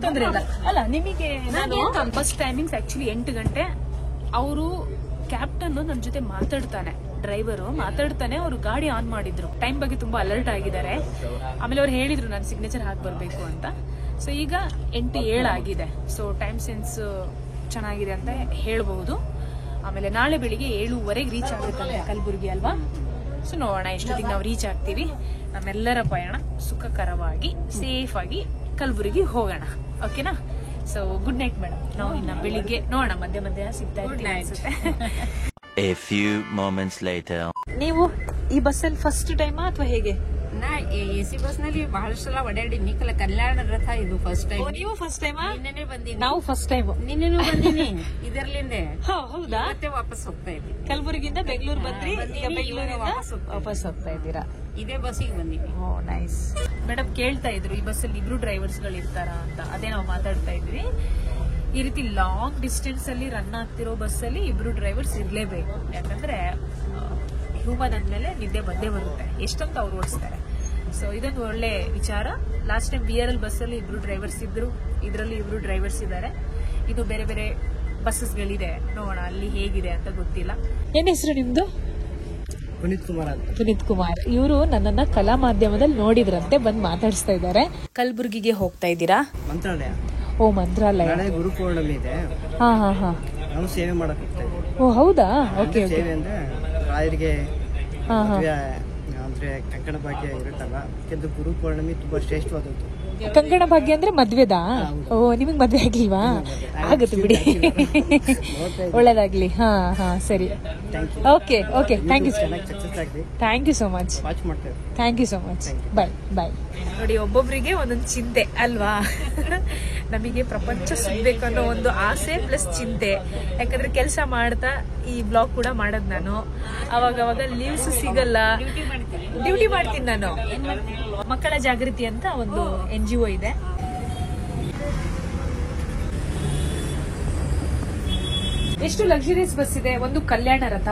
ತೊಂದ್ರೆ ಇಲ್ಲ. ಅಲ್ಲ, ನಿಮಗೆ ಬಸ್ ಟೈಮಿಂಗ್ಸ್ ಆಕ್ಚುಲಿ 8 ಗಂಟೆ. ಅವರು ಕ್ಯಾಪ್ಟನ್ ನನ್ನ ಜೊತೆ ಮಾತಾಡ್ತಾನೆ, ಡ್ರೈವರು ಮಾತಾಡ್ತಾನೆ. ಅವರು ಗಾಡಿ ಆನ್ ಮಾಡಿದ್ರು, ಟೈಮ್ ಬಗ್ಗೆ ತುಂಬಾ ಅಲರ್ಟ್ ಆಗಿದ್ದಾರೆ. ಆಮೇಲೆ ಅವ್ರು ಹೇಳಿದ್ರು ನಾನು ಸಿಗ್ನೇಚರ್ ಹಾಕಿ ಬರ್ಬೇಕು ಅಂತ. ಸೊ ಈಗ 8:07 ಆಗಿದೆ. ಸೊ ಟೈಮ್ ಸೆನ್ಸ್ ಚೆನ್ನಾಗಿದೆ ಅಂತ ಹೇಳ್ಬಹುದು. ಆಮೇಲೆ ನಾಳೆ ಬೆಳಿಗ್ಗೆ 7:15 ರೀಚ್ ಆಗುತ್ತಂತೆ ಕಲಬುರಗಿ ಅಲ್ವಾ? ಸೊ ನೋಡೋಣ ಎಷ್ಟೊತ್ತಿಗೆ ನಾವು ರೀಚ್ ಆಗ್ತೀವಿ. ನಮ್ಮೆಲ್ಲರ ಪಯಣ ಸುಖಕರವಾಗಿ ಸೇಫ್ ಆಗಿ ಕಲಬುರಗಿ ಹೋಗೋಣ. ಓಕೆನಾ? So good night madam. ನಾವು ಇನ್ನ ಬೆಳಿಗ್ಗೆ ನೋಡೋಣ, ಮಧ್ಯ ಮಧ್ಯ ಸಿಗ್ತಾ ಇರ್ತೀವಿ ಅನ್ಸುತ್ತೆ. A few moments later. ನೀವು ಈ ಬಸ್ಸಲ್ಲಿ ಫಸ್ಟ್ ಟೈಮಾ ಅಥವಾ ಹೇಗೆ? ನಾ AC ಬಸ್ ನಲ್ಲಿ ಬಹಳಷ್ಟು ಸಲ ಓಡಾಡಿನಿ. ಕಲ್ಯಾಣ ರಥ ಇದು ಫಸ್ಟ್ ಟೈಮ್. ನೀವು ಫಸ್ಟ್ ಟೈಮಾ? ನಿನ್ನೆ ಬಂದೀನಿ. ನಾವು ಫಸ್ಟ್ ಟೈಮ್. ನಿನ್ನೆನೂ ಬಂದೀನಿ ಇದರ್ಲಿಂದ. ಹೌದಾ? ಮತ್ತೆ ವಾಪಸ್ ಹೋಗ್ತಾ ಇದ್ದೀನಿ. ಕಲಬುರಗಿಯಿಂದ ಬೆಂಗಳೂರು ಬಂದ್ರಿ, ಈಗ ಬೆಂಗಳೂರಿಂದ ವಾಪಸ್ ಹೋಗ್ತಾ ಇದ್ದೀರಾ? ಇದೇ ಬಸ್ಸಿಗೆ ಬಂದೀನಿ. ಓ ನೈಸ್. ಮೇಡಮ್ ಕೇಳ್ತಾ ಇದ್ರು ಈ ಬಸ್ಸಲ್ಲಿ ಇಬ್ರು ಡ್ರೈವರ್ಸ್ ಗಳು ಇರ್ತಾರ ಅಂತ. ಅದೇ ನಾವು ಮಾತಾಡ್ತಾ ಇದ್ವಿ. ಈ ರೀತಿ ಲಾಂಗ್ ಡಿಸ್ಟೆನ್ಸ್ ಅಲ್ಲಿ ರನ್ ಆಗ್ತಿರೋ ಬಸ್ಸಲ್ಲಿ ಇಬ್ರು ಡ್ರೈವರ್ಸ್ ಇರ್ಲೇಬೇಕು. ಯಾಕಂದ್ರೆ ಹ್ಯೂಮನ್ ಅಂದ್ಮೇಲೆ ನಿದ್ದೆ ಬಂದೇ ಬರುತ್ತೆ, ಎಷ್ಟಂತ ಅವ್ರು ಓಡಿಸ್ತಾರೆ. ಸೊ ಇದೊಂದು ಒಳ್ಳೆ ವಿಚಾರ. ಲಾಸ್ಟ್ ಟೈಮ್ BRL ಬಸ್ಸಲ್ಲಿ ಇಬ್ರು ಡ್ರೈವರ್ಸ್ ಇದ್ರು, ಇದರಲ್ಲಿ ಇಬ್ರು ಡ್ರೈವರ್ಸ್ ಇದ್ದಾರೆ. ಇದು ಬೇರೆ ಬೇರೆ ಬಸ್ಸಸ್ಗಳಿದೆ, ನೋಡೋಣ ಅಲ್ಲಿ ಹೇಗಿದೆ ಅಂತ ಗೊತ್ತಿಲ್ಲ. ಏನ್ ಹೆಸರು ನಿಮ್ದು? ಪುನೀತ್ ಕುಮಾರ್. ಇವರು ನನ್ನನ್ನ ಕಲಾ ಮಾಧ್ಯಮದಲ್ಲಿ ನೋಡಿದ್ರಂತೆ, ಬಂದ್ ಮಾತಾಡಿಸ್ತಾ ಇದ್ದಾರೆ. ಕಲಬುರ್ಗಿಗೆ ಹೋಗ್ತಾ ಇದ್ದೀರಾ? ಮಂತ್ರಾಲಯ. ಓ ಮಂತ್ರಾಲಯ. ನಾಳೆ ಗುರು ಪೌರ್ಣಮಿ ಇದೆ. ಹಾ ಹಾ ಹಾ. ನಾವು ಸೇವೆ ಮಾಡಕ್ ಹೋಗ್ತಾ ಇದ್ದೀವಿ. ಓ ಹೌದಾ? Okay okay. ಸೇವೆ ಅಂದ್ರೆ ರಾಯರಿಗೆ ಹಾ ಹಾ. ಅಂದ್ರೆ ಕಂಕಣ ಭಾಗ್ಯ ಇರುತ್ತಲ್ಲ, ಯಾಕಂದ್ರೆ ಗುರು ಪೌರ್ಣಮಿ ತುಂಬಾ ಶ್ರೇಷ್ಠವಾದದ್ದು. ಕಂಕಣ ಭಾಗ್ಯ ಅಂದ್ರೆ ಮದ್ವೆದಾ? ಓ ನಿಮಗ್ ಮದ್ವೆ ಆಗಿಲ್ವಾ? ಆಗುತ್ತೆ ಬಿಡಿ, ಒಳ್ಳೇದಾಗ್ಲಿ. ಹಾ ಹಾ ಸರಿ, okay okay. Thank you success ಆಗಲಿ. Thank you so much. Watch ಮಾಡ್ತೇವೆ. Thank you so much. Bye bye. ನೋಡಿ, ಒಬ್ಬೊಬ್ಬರಿಗೆ ಒಂದೊಂದು ಚಿಂತೆ ಅಲ್ವಾ? ನಮಗೆ ಪ್ರಪಂಚ ಸಿಗ್ಬೇಕನ್ನೋ ಒಂದು ಆಸೆ ಪ್ಲಸ್ ಚಿಂತೆ. ಯಾಕಂದ್ರೆ ಕೆಲಸ ಮಾಡ್ತಾ ಈ ಬ್ಲಾಗ್ ಕೂಡ ಮಾಡೋದು ನಾನು. ಅವಾಗ ಲೀವ್ಸ್ ಸಿಗಲ್ಲ. ಡ್ಯೂಟಿ ಮಾಡ್ತೀನಿ ನಾನು. ಮಕ್ಕಳ ಜಾಗೃತಿ ಅಂತ ಒಂದು NGO ಇದೆ. ಎಷ್ಟು ಲಕ್ಸುರಿಯಸ್ ಬಸ್ ಇದೆ. ಒಂದು ಕಲ್ಯಾಣ ರಥ,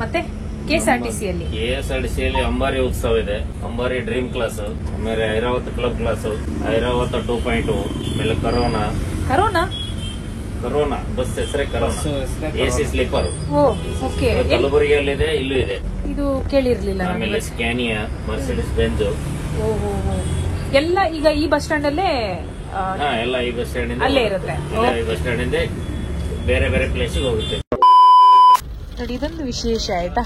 ಮತ್ತೆ KSRTC ಅಲ್ಲಿ ಅಂಬಾರಿ ಉತ್ಸವ ಇದೆ, ಅಂಬಾರಿ ಡ್ರೀಮ್ ಕ್ಲಾಸ್, ಆಮೇಲೆ ಐರಾವತ್ ಕ್ಲಬ್ ಕ್ಲಾಸ್, ಐರಾವತ್ 2.0, ಆಮೇಲೆ ಕರೋನಾ ಬಸ್ ಹೆಸರೇ ಕರೋನಾ, AC ಸ್ಲೀಪರ್. ಓಕೆ. ಕಲಬುರಗಿಯಲ್ಲಿದೆ, ಇಲ್ಲೂ ಇದೆ. ಇದು ಕೇಳಿರ್ಲಿಲ್ಲ. ಆಮೇಲೆ ಸ್ಕ್ಯಾನಿಯಾ, ಮರ್ಸಿಡಿಸ್ ಬೆಂಜ್ ಎಲ್ಲ ಈಗ ಈ ಬಸ್ ಸ್ಟ್ಯಾಂಡ್ ಅಲ್ಲೇ ಎಲ್ಲ ಈ ಬಸ್ ಸ್ಟ್ಯಾಂಡ್ ಅಲ್ಲೇ ಇರುತ್ತೆ. ಈ ಬಸ್ ಸ್ಟ್ಯಾಂಡ್ ಇಂದ ಬೇರೆ ಬೇರೆ ಪ್ಲೇಸ್ ಹೋಗುತ್ತೆ. ನೋಡಿ, ಇದೊಂದು ವಿಶೇಷ ಆಯ್ತಾ,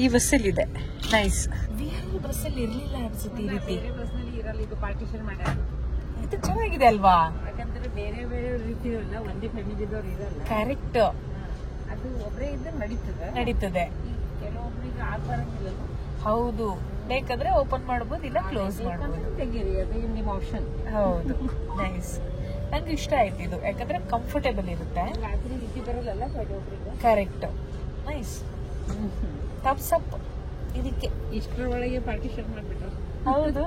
ಈ ಬಸ್ಸಲ್ಲಿ ಇದೆ. ನೈಸ್. ಬಸ್ಸಲ್ಲಿ ಇರ್ಲಿಲ್ಲ ಅನ್ಸುತ್ತೆ ಈ ರೀತಿ. ಬಸ್ನಲ್ಲಿ ಇರಲ್ಲ, ಇದು ಪಾರ್ಟಿಷನ್ ಮಾಡ್ಯಾರ. ಇದು ಚೆನ್ನಾಗಿದೆ ಅಲ್ವಾ? ಯಾಕಂದ್ರೆ ಬೇರೆ ಬೇರೆ ರೀತಿ ಇರಲ್ಲ, ಒಂದೇ ಫ್ಯಾಮಿಲಿದವ್ರು ಇರಲ್ಲ. ಕರೆಕ್ಟ್. ಅದು ಒಬ್ಬರೇ ಇದ್ರೆ ನಡೀತದೆ. ಕೆಲವೊಬ್ಬರಿಗೆ ಬರಂಗಿಲ್ಲ. ಹೌದು, ಬೇಕಾದ್ರೆ ಓಪನ್ ಮಾಡಬಹುದು, ಇಲ್ಲ ಕ್ಲೋಸ್ ಮಾಡಬಹುದು. ತೆಗೀರಿ, ಅದು ನಿಮ್ಮ ಆಪ್ಷನ್. ಹೌದು, ನೈಸ್. ನಂಗೆ ಇಷ್ಟ ಆಯ್ತು ಇದು, ಯಾಕಂದ್ರೆ ಕಂಫರ್ಟೇಬಲ್ ಇರುತ್ತೆ. ರಾತ್ರಿ ರೀತಿ ಬರಲ್ಲ ಕೆಲವೊಬ್ಬರಿಗೆ. ಕರೆಕ್ಟ್. ನೈಸ್. ಥಮ್ಸ್ ಅಪ್ ಇದಕ್ಕೆ. ಇಷ್ಟರೊಳಗೆ ಪಾರ್ಟಿಷನ್ ಮಾಡ್ಬಿಟ್ರು. ಹೌದು,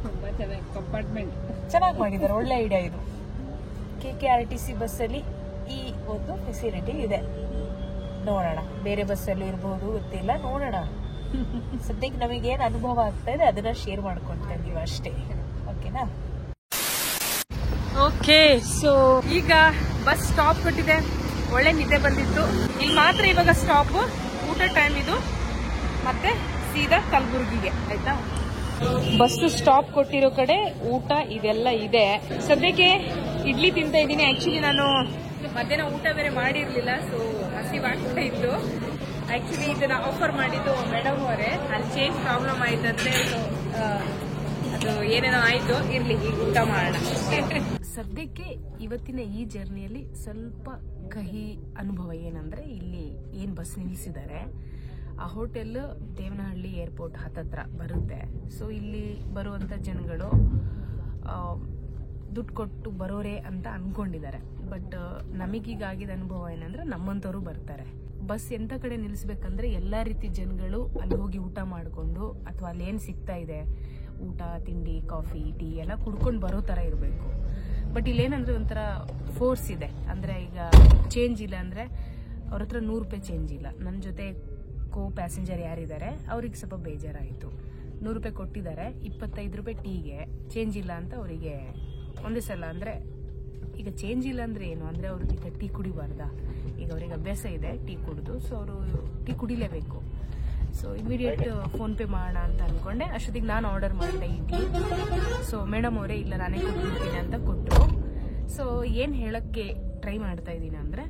ತುಂಬಾ ಚೆನ್ನಾಗಿ ಕಂಪಾರ್ಟ್ಮೆಂಟ್ ಚೆನ್ನಾಗಿ ಮಾಡಿದ್ದಾರೆ. ಒಳ್ಳೆ ಐಡಿಯಾ ಇದು. KKRTC ಬಸ್ಸಲ್ಲಿ ಈ ಒಂದು ಫೆಸಿಲಿಟಿ ಇದೆ. ನೋಡೋಣ, ಬೇರೆ ಬಸ್ಸಲ್ಲೂ ಇರಬಹುದು, ಗೊತ್ತಿಲ್ಲ, ನೋಡೋಣ. ಸದ್ಯಕ್ಕೆ ನಮಗೇನು ಅನುಭವ ಆಗ್ತಾ ಇದೆ ಅದನ್ನ ಶೇರ್ ಮಾಡ್ಕೊಳ್ತಾ ಇದೀವಿ ಅಷ್ಟೇ. ಓಕೆನಾ? ಓಕೆ, ಸೊ ಈಗ ಬಸ್ ಸ್ಟಾಪ್ ಕೊಟ್ಟಿದೆ. ಒಳ್ಳೆ ನಿದ್ದೆ ಬಂದಿತ್ತು. ಇಲ್ಲಿ ಮಾತ್ರ ಇವಾಗ ಸ್ಟಾಪ್, ಊಟ ಟೈಮ್ ಇದು, ಮತ್ತೆ ಸೀದಾ ಕಲಬುರ್ಗಿಗೆ. ಆಯ್ತಾ? ಬಸ್ ಸ್ಟಾಪ್ ಕೊಟ್ಟಿರೋ ಕಡೆ ಊಟ ಇದೆಲ್ಲ ಇದೆ. ಸದ್ಯಕ್ಕೆ ಇಡ್ಲಿ ತಿಂತ ಇದ್ದೀನಿ. ಆಕ್ಚುಲಿ ನಾನು ಮಧ್ಯಾಹ್ನ ಊಟ ಬೇರೆ ಮಾಡಿರ್ಲಿಲ್ಲ, ಸೊ ಹಸಿವಾಗ್ತಾ ಇತ್ತು. ಆಕ್ಚುಲಿ ಇದನ್ನ ಆಫರ್ ಮಾಡಿದ್ದು ಮೇಡಮ್ ಅವರೇ, ಅಲ್ಲಿ ಚೇಂಜ್ ಪ್ರಾಬ್ಲಮ್ ಆಯ್ತಂತೆ. ಸೊ ಅದು ಏನೇನೋ ಆಯ್ತು, ಇರ್ಲಿ, ಈಗ ಊಟ ಮಾಡೋಣ. ಸದ್ಯಕ್ಕೆ ಇವತ್ತಿನ ಈ ಜರ್ನಿಯಲ್ಲಿ ಸ್ವಲ್ಪ ಕಹಿ ಅನುಭವ ಏನಂದ್ರೆ, ಇಲ್ಲಿ ಏನ್ ಬಸ್ ನಿಲ್ಲಿಸಿದ್ದಾರೆ ಆ ಹೋಟೆಲ್ ದೇವನಹಳ್ಳಿ ಏರ್ಪೋರ್ಟ್ ಹತ್ತತ್ರ ಬರುತ್ತೆ. ಸೊ ಇಲ್ಲಿ ಬರುವಂಥ ಜನಗಳು ದುಡ್ಡು ಕೊಟ್ಟು ಬರೋರೆ ಅಂತ ಅನ್ಕೊಂಡಿದ್ದಾರೆ. ಬಟ್ ನಮಗೀಗ ಆಗಿದ ಅನುಭವ ಏನಂದ್ರೆ ನಮ್ಮಂಥವ್ರು ಬರ್ತಾರೆ. ಬಸ್ ಎಂಥ ಕಡೆ ನಿಲ್ಲಿಸ್ಬೇಕಂದ್ರೆ ಎಲ್ಲ ರೀತಿ ಜನಗಳು ಅಲ್ಲಿ ಹೋಗಿ ಊಟ ಮಾಡಿಕೊಂಡು ಅಥವಾ ಅಲ್ಲಿ ಏನು ಸಿಗ್ತಾ ಇದೆ ಊಟ ತಿಂಡಿ ಕಾಫಿ ಟೀ ಎಲ್ಲ ಕುಡ್ಕೊಂಡು ಬರೋ ಥರ ಇರಬೇಕು. ಬಟ್ ಇಲ್ಲೇನಂದ್ರೆ ಒಂಥರ ಫೋರ್ಸ್ ಇದೆ. ಅಂದರೆ ಈಗ ಚೇಂಜ್ ಇಲ್ಲ ಅಂದರೆ ಅವ್ರ ಹತ್ರ 100 ರೂಪಾಯಿ ಚೇಂಜ್ ಇಲ್ಲ. ನನ್ನ ಜೊತೆ ಪ್ಯಾಸೆಂಜರ್ ಯಾರಿದ್ದಾರೆ ಅವ್ರಿಗೆ ಸ್ವಲ್ಪ ಬೇಜಾರಾಯಿತು. 100 ರೂಪಾಯಿ ಕೊಟ್ಟಿದ್ದಾರೆ, 25 ರೂಪಾಯಿ ಟೀಗೆ ಚೇಂಜ್ ಇಲ್ಲ ಅಂತ ಅವರಿಗೆ ಒಂದೇ ಸಲ. ಅಂದರೆ ಈಗ ಚೇಂಜ್ ಇಲ್ಲ ಅಂದರೆ ಏನು ಅಂದರೆ ಅವ್ರಿಗೆ ಈಗ ಟೀ ಕುಡಿಬಾರ್ದ, ಈಗ ಅವ್ರಿಗೆ ಅಭ್ಯಾಸ ಇದೆ ಟೀ ಕುಡಿದು, ಸೊ ಅವರು ಟೀ ಕುಡಿಲೇಬೇಕು. ಸೊ ಇಮಿಡಿಯೇಟ್ ಫೋನ್ಪೇ ಮಾಡೋಣ ಅಂತ ಅಂದ್ಕೊಂಡೆ. ಅಷ್ಟೊತ್ತಿಗೆ ನಾನು ಆರ್ಡರ್ ಮಾಡಿದೆ ಈ ಟೀ. ಸೊ ಮೇಡಮ್ ಅವರೇ ಇಲ್ಲ ನಾನೇ ಕೊಟ್ಬಿಡ್ತೀನಿ ಅಂತ ಕೊಟ್ಟರು. ಸೊ ಏನು ಹೇಳೋಕ್ಕೆ ಟ್ರೈ ಮಾಡ್ತಾ ಇದ್ದೀನಿ ಅಂದರೆ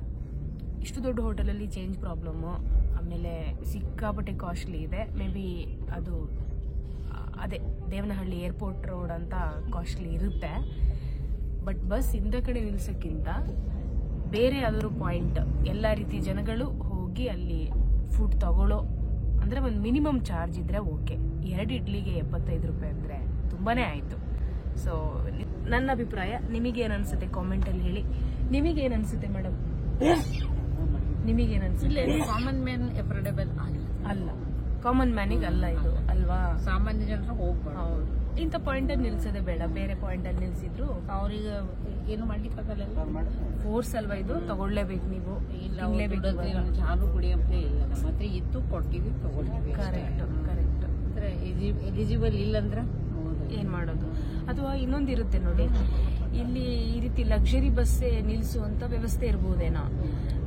ಇಷ್ಟು ದೊಡ್ಡ ಹೋಟೆಲಲ್ಲಿ ಚೇಂಜ್ ಪ್ರಾಬ್ಲಮ್ಮು, ಆಮೇಲೆ ಸಿಕ್ಕಾಪಟ್ಟೆ ಕಾಸ್ಟ್ಲಿ ಇದೆ. ಮೇ ಬಿ ಅದು ಅದೇ ದೇವನಹಳ್ಳಿ ಏರ್ಪೋರ್ಟ್ ರೋಡ್ ಅಂತ ಕಾಸ್ಟ್ಲಿ ಇರುತ್ತೆ. ಬಟ್ ಬಸ್ ಇಂದ ಕಡೆ ನಿಲ್ಸೋಕ್ಕಿಂತ ಬೇರೆ ಯಾವ್ದಾದ್ರು ಪಾಯಿಂಟ್ ಎಲ್ಲ ರೀತಿ ಜನಗಳು ಹೋಗಿ ಅಲ್ಲಿ ಫುಡ್ ತಗೊಳ್ಳೋ ಅಂದರೆ ಒಂದು ಮಿನಿಮಮ್ ಚಾರ್ಜ್ ಇದ್ರೆ ಓಕೆ. 2 ಇಡ್ಲಿಗೆ 75 ರೂಪಾಯಿ ಅಂದರೆ ತುಂಬಾ ಆಯಿತು. ಸೊ ನನ್ನ ಅಭಿಪ್ರಾಯ ನಿಮಗೇನು ಅನಿಸುತ್ತೆ ಕಾಮೆಂಟಲ್ಲಿ ಹೇಳಿ. ನಿಮಗೇನು ಅನಿಸುತ್ತೆ ಮೇಡಮ್? ನಿಮಗೇನು ಅನಿಸುತ್ತೆ? ಕಾಮನ್ ಮ್ಯಾನ್ ಎಫರ್ಡೆಬಲ್ ಅಲ್ಲ, ಕಾಮನ್ ಮ್ಯಾನಿಗೆ ಅಲ್ಲ ಇದು ಅಲ್ವಾ? ಸಾಮಾನ್ಯ ಜನರು ಹೋಗ್ಬಾರ್ದು. ಹೌದು, ಇಂಥ ಪಾಯಿಂಟಲ್ಲಿ ನಿಲ್ಸೋದೇ ಬೇಡ. ಬೇರೆ ಪಾಯಿಂಟಲ್ಲಿ ನಿಲ್ಸಿದ್ರು ಅವ್ರಿಗೆ ಏನು ಮಾಡ್ಲಿಕ್ಕಾಗಲ್ಲ. ಫೋರ್ಸ್ ಅಲ್ವಾ ಇದು, ತಗೊಳ್ಳೇಬೇಕು ನೀವು. ಇಲ್ಲ ಚಾಲು ಕುಡಿಯಂಪ್ಲೇ ಇಲ್ಲ. ನಮ್ಮ ಹತ್ರ ಇತ್ತು ಕೊಡ್ತೀವಿ ತಗೊಳ್ತೀವಿ. Correct correct. ಅಂದ್ರೆ ಎಲಿಜಿಬಲ್ ಇಲ್ಲಂದ್ರೆ ಏನ್ ಮಾಡೋದು? ಅಥವಾ ಇನ್ನೊಂದಿರುತ್ತೆ ನೋಡಿ, ಇಲ್ಲಿ ಈ ರೀತಿ ಲಕ್ಸುರಿ ಬಸ್ಸೇ ನಿಲ್ಸುವಂತ ವ್ಯವಸ್ಥೆ ಇರ್ಬೋದೇನೋ.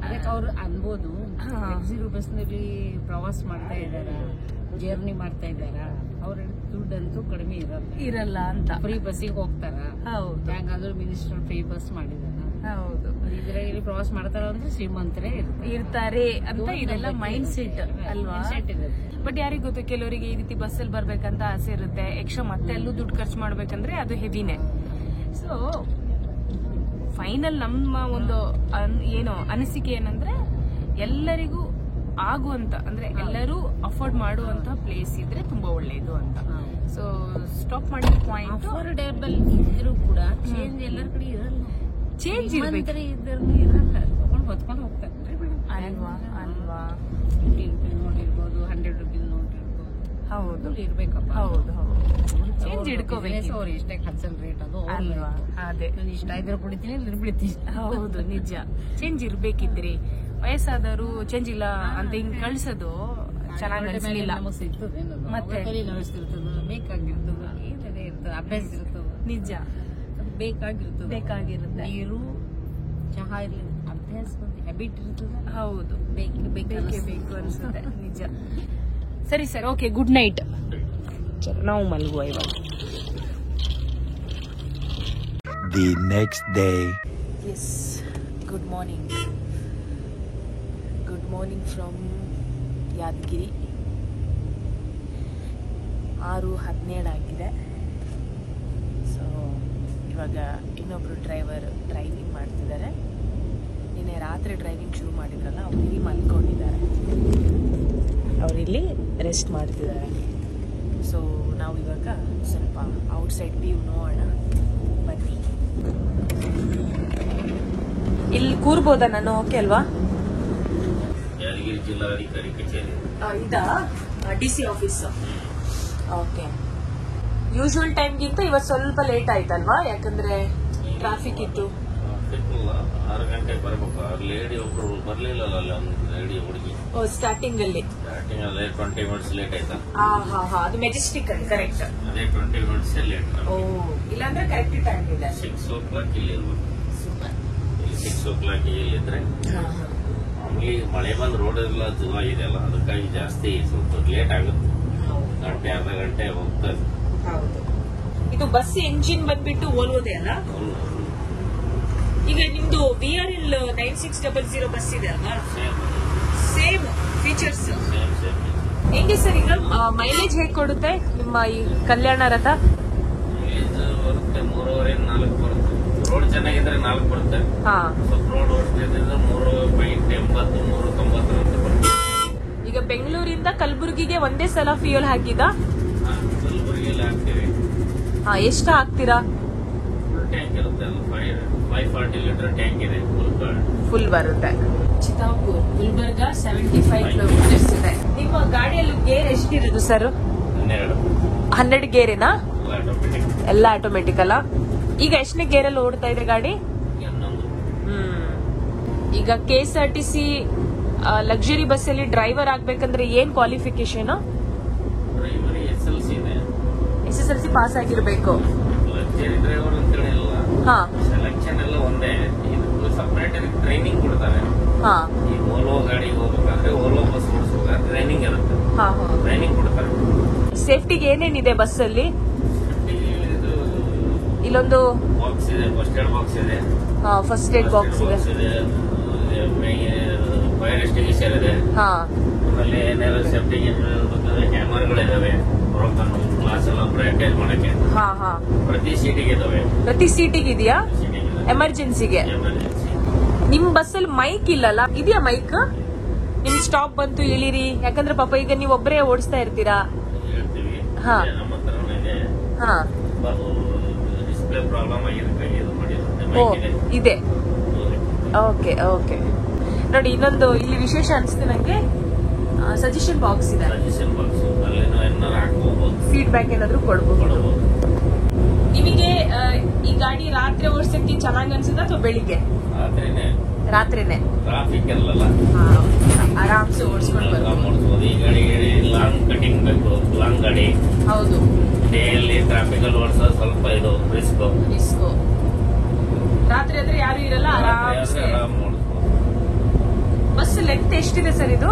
ಅದಕ್ಕೆ ಅವ್ರು ಅನ್ಬೋದು ಲಕ್ಸುರಿ ಬಸ್ನಲ್ಲಿ ಪ್ರವಾಸ ಮಾಡ್ತಾ ಇದಾರ, ಜರ್ನಿ ಮಾಡ್ತಾ ಇದಾರ, ಅವ್ರ ದುಡ್ಡಂತೂ ಕಡಿಮೆ ಇರಲ್ಲ ಅಂತ ಫ್ರೀ ಬಸ್ಸಿಗೆ ಹೋಗ್ತಾರ. ಹೌದು, ಹೆಂಗಾದ್ರೂ ಮಿನಿಸ್ಟರ್ ಫ್ರೀ ಬಸ್ ಮಾಡಿದಾರ. ಹೌದು, ಇದ್ರಲ್ಲಿ ಪ್ರವಾಸ ಮಾಡ್ತಾರ ಅಂದ್ರೆ ಶ್ರೀಮಂತರೇ ಇರ್ತಾರೆ ಅಂತ ಇದೆಲ್ಲ ಮೈಂಡ್ ಸೆಟ್ ಅಲ್ವಾ? ಬಟ್ ಯಾರಿಗ್ ಗೊತ್ತು, ಕೆಲವರಿಗೆ ಈ ರೀತಿ ಬಸ್ಸಲ್ಲಿ ಬರ್ಬೇಕಂತ ಆಸೆ ಇರುತ್ತೆ. ಎಕ್ಸ್ಟ್ರಾ ಮತ್ತೆ ಅಲ್ಲೂ ದುಡ್ಡು ಖರ್ಚು ಮಾಡ್ಬೇಕಂದ್ರೆ ಅದು ಹೆವಿನೇ. ಸೊ ಫೈನಲ್ ನಮ್ಮ ಒಂದು ಏನೋ ಅನಿಸಿಕೆ ಏನಂದ್ರೆ ಎಲ್ಲರಿಗೂ ಆಗುವಂತ, ಅಂದ್ರೆ ಎಲ್ಲರೂ ಅಫೋರ್ಡ್ ಮಾಡುವಂತ ಪ್ಲೇಸ್ ಇದ್ರೆ ತುಂಬಾ ಒಳ್ಳೇದು ಅಂತ. ಸೊ ಸ್ಟಾಪ್ ಮಾಡಿದ ಪಾಯಿಂಟ್ ಅಫೋರ್ಡೇಬಲ್ ಇದ್ರೂ ಕೂಡ ಚೇಂಜ್ ಎಲ್ಲರ ಕಡೆ ಇರಲ್ಲ. ಚೇಂಜ್ ಇದ್ರೂ ಇರಲ್ಲ, ತಗೊಂಡು ಹೊತ್ಕೊಂಡು ಹೋಗ್ತಾರೆ ಅಲ್ವಾ ಅಲ್ವಾ? 50 ರೂಪಾಯಿ ನೋಟ್ ಇರ್ಬೋದು, 100 ರೂಪಾಯಿ ನೋಟ್ ಇರ್ಬೋದು. ಹೌದು ಇರ್ಬೇಕಪ್ಪ. ಹೌದು ಹೌದು, ಚೇಂಜ್ ಇಡ್ಕೋಬೇಕು. ಅವ್ರು ಎಷ್ಟೇ ಖರ್ಚಲ್ ರೇಟ್ ಅದು ಅಲ್ವಾ? ಅದೇ ನಾನು ಇಷ್ಟ ಇದ್ರೆ ಕುಡಿತೀನಿ, ಇಲ್ಲ ಬಿಡ್ತೀನಿ. ಹೌದು ನಿಜ, ಚೇಂಜ್ ಇರ್ಬೇಕಿದ್ರಿ. ವಯಸ್ಸಾದವರು ಚೇಂಜ್ ಇಲ್ಲ ಅಂತ ಹಿಂಗ್ ಕಳ್ಸೋದು ಚೆನ್ನಾಗಿ ಅನಿಸ್ಲಿಲ್ಲ. ನಮಗೆ ಸಿಗ್ತದೆ ಮತ್ತೆ ಇರ್ತದೆ, ಬೇಕಾಗಿರ್ತದೆ, ಏನೇ ಇರ್ತದೆ, ಅಭ್ಯಾಸ ಇರ್ತದೆ. ನಿಜ, ಬೇಕಾಗಿರ್ತದೆ. ಬೇಕಾಗಿರುತ್ತೆ. ನೀರು ಚಹಾ ಇರ್ಲಿ, ಅಭ್ಯಾಸ ಹ್ಯಾಬಿಟ್ ಇರ್ತದೆ. ಹೌದು, ಬೇಕೇ ಬೇಕು ಅನ್ಸುತ್ತೆ. ನಿಜ. ಸರಿ ಸರ್, ಓಕೆ, ಗುಡ್ ನೈಟ್. ನಾವು ಮಲಗುವ ಇವಾಗ. The next day. Yes, good morning. Good morning from Yadagiri. 6:17 ಆಗಿದೆ. ಸೊ ಇವಾಗ ಇನ್ನೊಬ್ರು ಡ್ರೈವರ್ ಡ್ರೈವಿಂಗ್ ಮಾಡ್ತಿದ್ದಾರೆ. ನಿನ್ನೆ ರಾತ್ರಿ ಡ್ರೈವಿಂಗ್ ಶುರು ಮಾಡಿದ್ರಲ್ಲ, ಅವ್ರು ಇಲ್ಲಿ ಮಲ್ಕೊಂಡಿದ್ದಾರೆ. ಅವರಿಲ್ಲಿ ರೆಸ್ಟ್ ಮಾಡ್ತಿದ್ದಾರೆ. ಸೊ ನಾವು ಇವಾಗ ಸ್ವಲ್ಪ ಔಟ್ಸೈಡ್ ವ್ಯೂ ನೋಡೋಣ ಬನ್ನಿ. ಇಲ್ಲಿ ಕೂರ್ಬೋದಾ ನಾನು? ಓಕೆ ಅಲ್ವಾ? ಯಾದಗಿರಿ ಜಿಲ್ಲಾಧಿಕಾರಿ ಕಚೇರಿ ಇದಾ DC ಆಫೀಸ್? ಓಕೆ. ಯೂಶುವಲ್ ಟೈಮ್ಗಿಂತ ಇವತ್ತು ಸ್ವಲ್ಪ ಲೇಟ್ ಆಯ್ತಲ್ವಾ? ಯಾಕಂದ್ರೆ ಟ್ರಾಫಿಕ್ ಇತ್ತು. 6 ಗಂಟೆಗೆ ಬರ್ಬೇಕು. ಲೇಡಿ ಒಬ್ರು ಬರ್ಲಿಲ್ಲ, ಅಲ್ಲಿ ಒಂದು ಲೇಡಿ ಹುಡುಗಿ ಸ್ಟಾರ್ಟಿಂಗ್ ಅಲ್ಲಿ 20 ಮಿನಿಟ್ಸ್ ಲೇಟ್ ಆಯ್ತಾ? ಅದು ಮೆಜೆಸ್ಟಿಕ್ ಅಲ್ಲಿ ಕರೆಕ್ಟ್. ಅದೇ 20 ಮಿನಿಟ್ಸ್ ಲೇಟ್. ಇಲ್ಲಾಂದ್ರೆ ಕರೆಕ್ಟ್ ಟೈಮ್ ಇದೆ. 6 o'clock ಇಲ್ಲಿ ಇರ್ಬೇಕು. ಇಲ್ಲಿ 6 o'clock ಇದ್ರೆ ಮಾಮೂಲಿ ಮಳೆ ಬಂದ್ ರೋಡ್ ಎಲ್ಲ ಜುವಾಗಿದೆ ಅಲ್ಲ, ಅದಕ್ಕಾಗಿ ಜಾಸ್ತಿ ಸ್ವಲ್ಪ ಲೇಟ್ ಆಗುತ್ತೆ. ಗಂಟೆ ಅರ್ಧ ಗಂಟೆ ಹೋಗ್ತದೆ. ಹೌದು. ಇದು ಬಸ್ ಎಂಜಿನ್ ಬಂದ್ಬಿಟ್ಟು ಓಲ್ವೋದೆ ಅಲ್ಲ? ಈಗ ನಿಮ್ದು VRL 9600 ಬಸ್ ಇದೆ ಅಲ್ವಾ? Same features. ಹೆಂಗೆ ಸರ್ ಈಗ ಮೈಲೇಜ್ ಹೇಗೆ ಕೊಡುತ್ತೆ ನಿಮ್ಮ ಈ ಕಲ್ಯಾಣ ರಥ? ಬರುತ್ತೆ 3.5-4 ಬರುತ್ತೆ. ರೋಡ್ ಚೆನ್ನಾಗಿದ್ರೆ 4 ಬರುತ್ತೆ. ಸ್ವಲ್ಪ ರೋಡ್ ಓಡಿಸ್ತಿದ್ರೆ 3.80 3.90 ಅಂತ ಬರುತ್ತೆ. ಈಗ ಬೆಂಗಳೂರಿಂದ ಕಲಬುರಗಿಗೆ ಒಂದೇ ಸಲ ಫ್ಯೂಯಲ್ ಹಾಕಿದ? ಕಲಬುರಗಿಯಲ್ಲಿ ಹಾಕ್ತೀವಿ. ಎಷ್ಟು ಹಾಕ್ತೀರಾ? ಟ್ಯಾಂಕ್ ಇರುತ್ತೆ, 540 ಲೀಟರ್ ಟ್ಯಾಂಕ್ ಇದೆ, ಫುಲ್ ಬರುತ್ತೆ. ಚಿತ್ತಾಪುರ್ ಗುಲ್ಬರ್ಗ 75 ಕಿಲೋಮೀಟರ್ಸ್ ಇದೆ. ನಿಮ್ಮ ಗಾಡಿಯಲ್ಲಿ ಗೇರ್ ಎಷ್ಟಿರೋದು ಸರ್? 12 ಗೇರಿನಾ? ಎಲ್ಲ ಆಟೋಮೆಟಿಕ್ ಅಲ್ಲ? ಈಗ ಎಷ್ಟನೇ ಗೇರಲ್ಲಿ ಓಡ್ತಾ ಇದೆ ಗಾಡಿ? ಈಗ KSRTC ಲಕ್ಸುರಿ ಬಸ್ ಅಲ್ಲಿ ಡ್ರೈವರ್ ಆಗ್ಬೇಕಂದ್ರೆ ಏನ್ ಕ್ವಾಲಿಫಿಕೇಶನ್? SSLC ಪಾಸ್ ಆಗಿರ್ಬೇಕು. ಲಕ್ಸುರಿ ಡ್ರೈವರ್ ಅಂತ ಹೇಳಿ ಸೆಲೆಕ್ಷನ್ ಎಲ್ಲ ಒಂದೇ, ಸಪರೇಟ್ ಟ್ರೈನಿಂಗ್ ಕೊಡ್ತಾರೆ. ಈ ಓಲೋ ಗಾಡಿಗೆ ಹೋಗ್ಬೇಕಾದ್ರೆ, ಓಲೋ ಬಸ್ ಓಡಿಸ್ಬೇಕಾದ್ರೆ ಟ್ರೈನಿಂಗ್ ಇರುತ್ತೆ, ಟ್ರೈನಿಂಗ್ ಕೊಡ್ತಾರೆ. ಸೇಫ್ಟಿಗೆ ಏನೇನಿದೆ ಬಸ್ ಅಲ್ಲಿ? ಇಲ್ಲೊಂದು ಬಾಕ್ಸ್ ಇದೆ, ಫಸ್ಟ್ ಏಡ್ ಬಾಕ್ಸ್ ಇದೆ, ಫಸ್ಟ್ ಏಡ್ ಬಾಕ್ಸ್ ಇದೆ, ಫೈರ್ ಎಕ್ಸ್ಟಿಂಗ್ವಿಷರ್ ಇದೆ, ಆಮೇಲೆ ಏನಾದ್ರು ಸೇಫ್ಟಿ ಕ್ಯಾಮರಾಗಳಿದಾವೆ, ಗ್ಲಾಸ್ ಎಲ್ಲ ಬ್ರೇಕೇಜ್ ಮಾಡಕ್ಕೆ ಪ್ರತಿ ಸೀಟಿಗೆ ಇದಾವೆ. ಪ್ರತಿ ಸೀಟಿಗೆ ಇದೆಯಾ? ಎಮರ್ಜೆನ್ಸಿಗೆ. ನಿಮ್ ಬಸ್ ಅಲ್ಲಿ ಮೈಕ್ ಇಲ್ಲಲ್ಲ? ಇದೆಯಾ ಮೈಕ್? ನಿಮ್ ಸ್ಟಾಪ್ ಬಂತು ಇಳಿರಿ, ಯಾಕಂದ್ರೆ ಪಾಪ ಈಗ ನೀವ್ ಒಬ್ಬರೇ ಓಡಿಸ್ತಾ ಇರ್ತೀರಾ. ಹೇಳ್ತೀವಿ, ನಮ್ಮ ಹತ್ರನೇ ಇದೆ. ಡಿಸ್ಪ್ಲೇ ಪ್ರಾಬ್ಲಮ್ ಆಗಿದೆ, ಇದೆ. Okay okay. ನೋಡಿ ಇನ್ನೊಂದು ಇಲ್ಲಿ ವಿಶೇಷ ಅನಿಸ್ತು ನಂಗೆ, ಸಜೆಷನ್ ಬಾಕ್ಸ್ ಇದೆ. ಸಜೆಷನ್ ಬಾಕ್ಸ್ ಅಲ್ಲೇನೋ ಏನಾರು ಹಾಕ್ಬಹುದು, ಫೀಡ್ಬ್ಯಾಕ್ ಏನಾದ್ರು ಕೊಡಬಹುದು. ನಿಮಗೆ ಈ ಗಾಡಿ ರಾತ್ರಿ ಓಡಿಸಕ್ಕೆ ಚೆನ್ನಾಗಿ ಅನ್ಸುತ್ತಾ ಅಥವಾ ಬೆಳಿಗ್ಗೆ? ರಾತ್ರಿನೇ. ಟ್ರಾಫಿಕ್ ಇರಲ್ಲ, ಆರಾಮ್ಸೆ ಓಡಿಸ್ಕೊಂಡು ಓಡಿಸಬಹುದು. ಈ ಗಾಡಿ ಲಾಂಗ್ ಕಟಿಂಗ್ ಬೇಕು, ಲಾಂಗ್ ಗಾಡಿ. ಹೌದು, ಡೇಯಲ್ಲಿ ಟ್ರಾಫಿಕ್ ಅಲ್ಲಿ ಓಡಿಸೋದು ಸ್ವಲ್ಪ ಇದು ರಿಸ್ಕ್. ರಾತ್ರಿ ಆದ್ರೆ ಯಾರು ಇರಲ್ಲ, ಆರಾಮ್ಸೆ. ಬಸ್ ಲೆಂತ್ ಎಷ್ಟಿದೆ ಸರ್ ಇದು?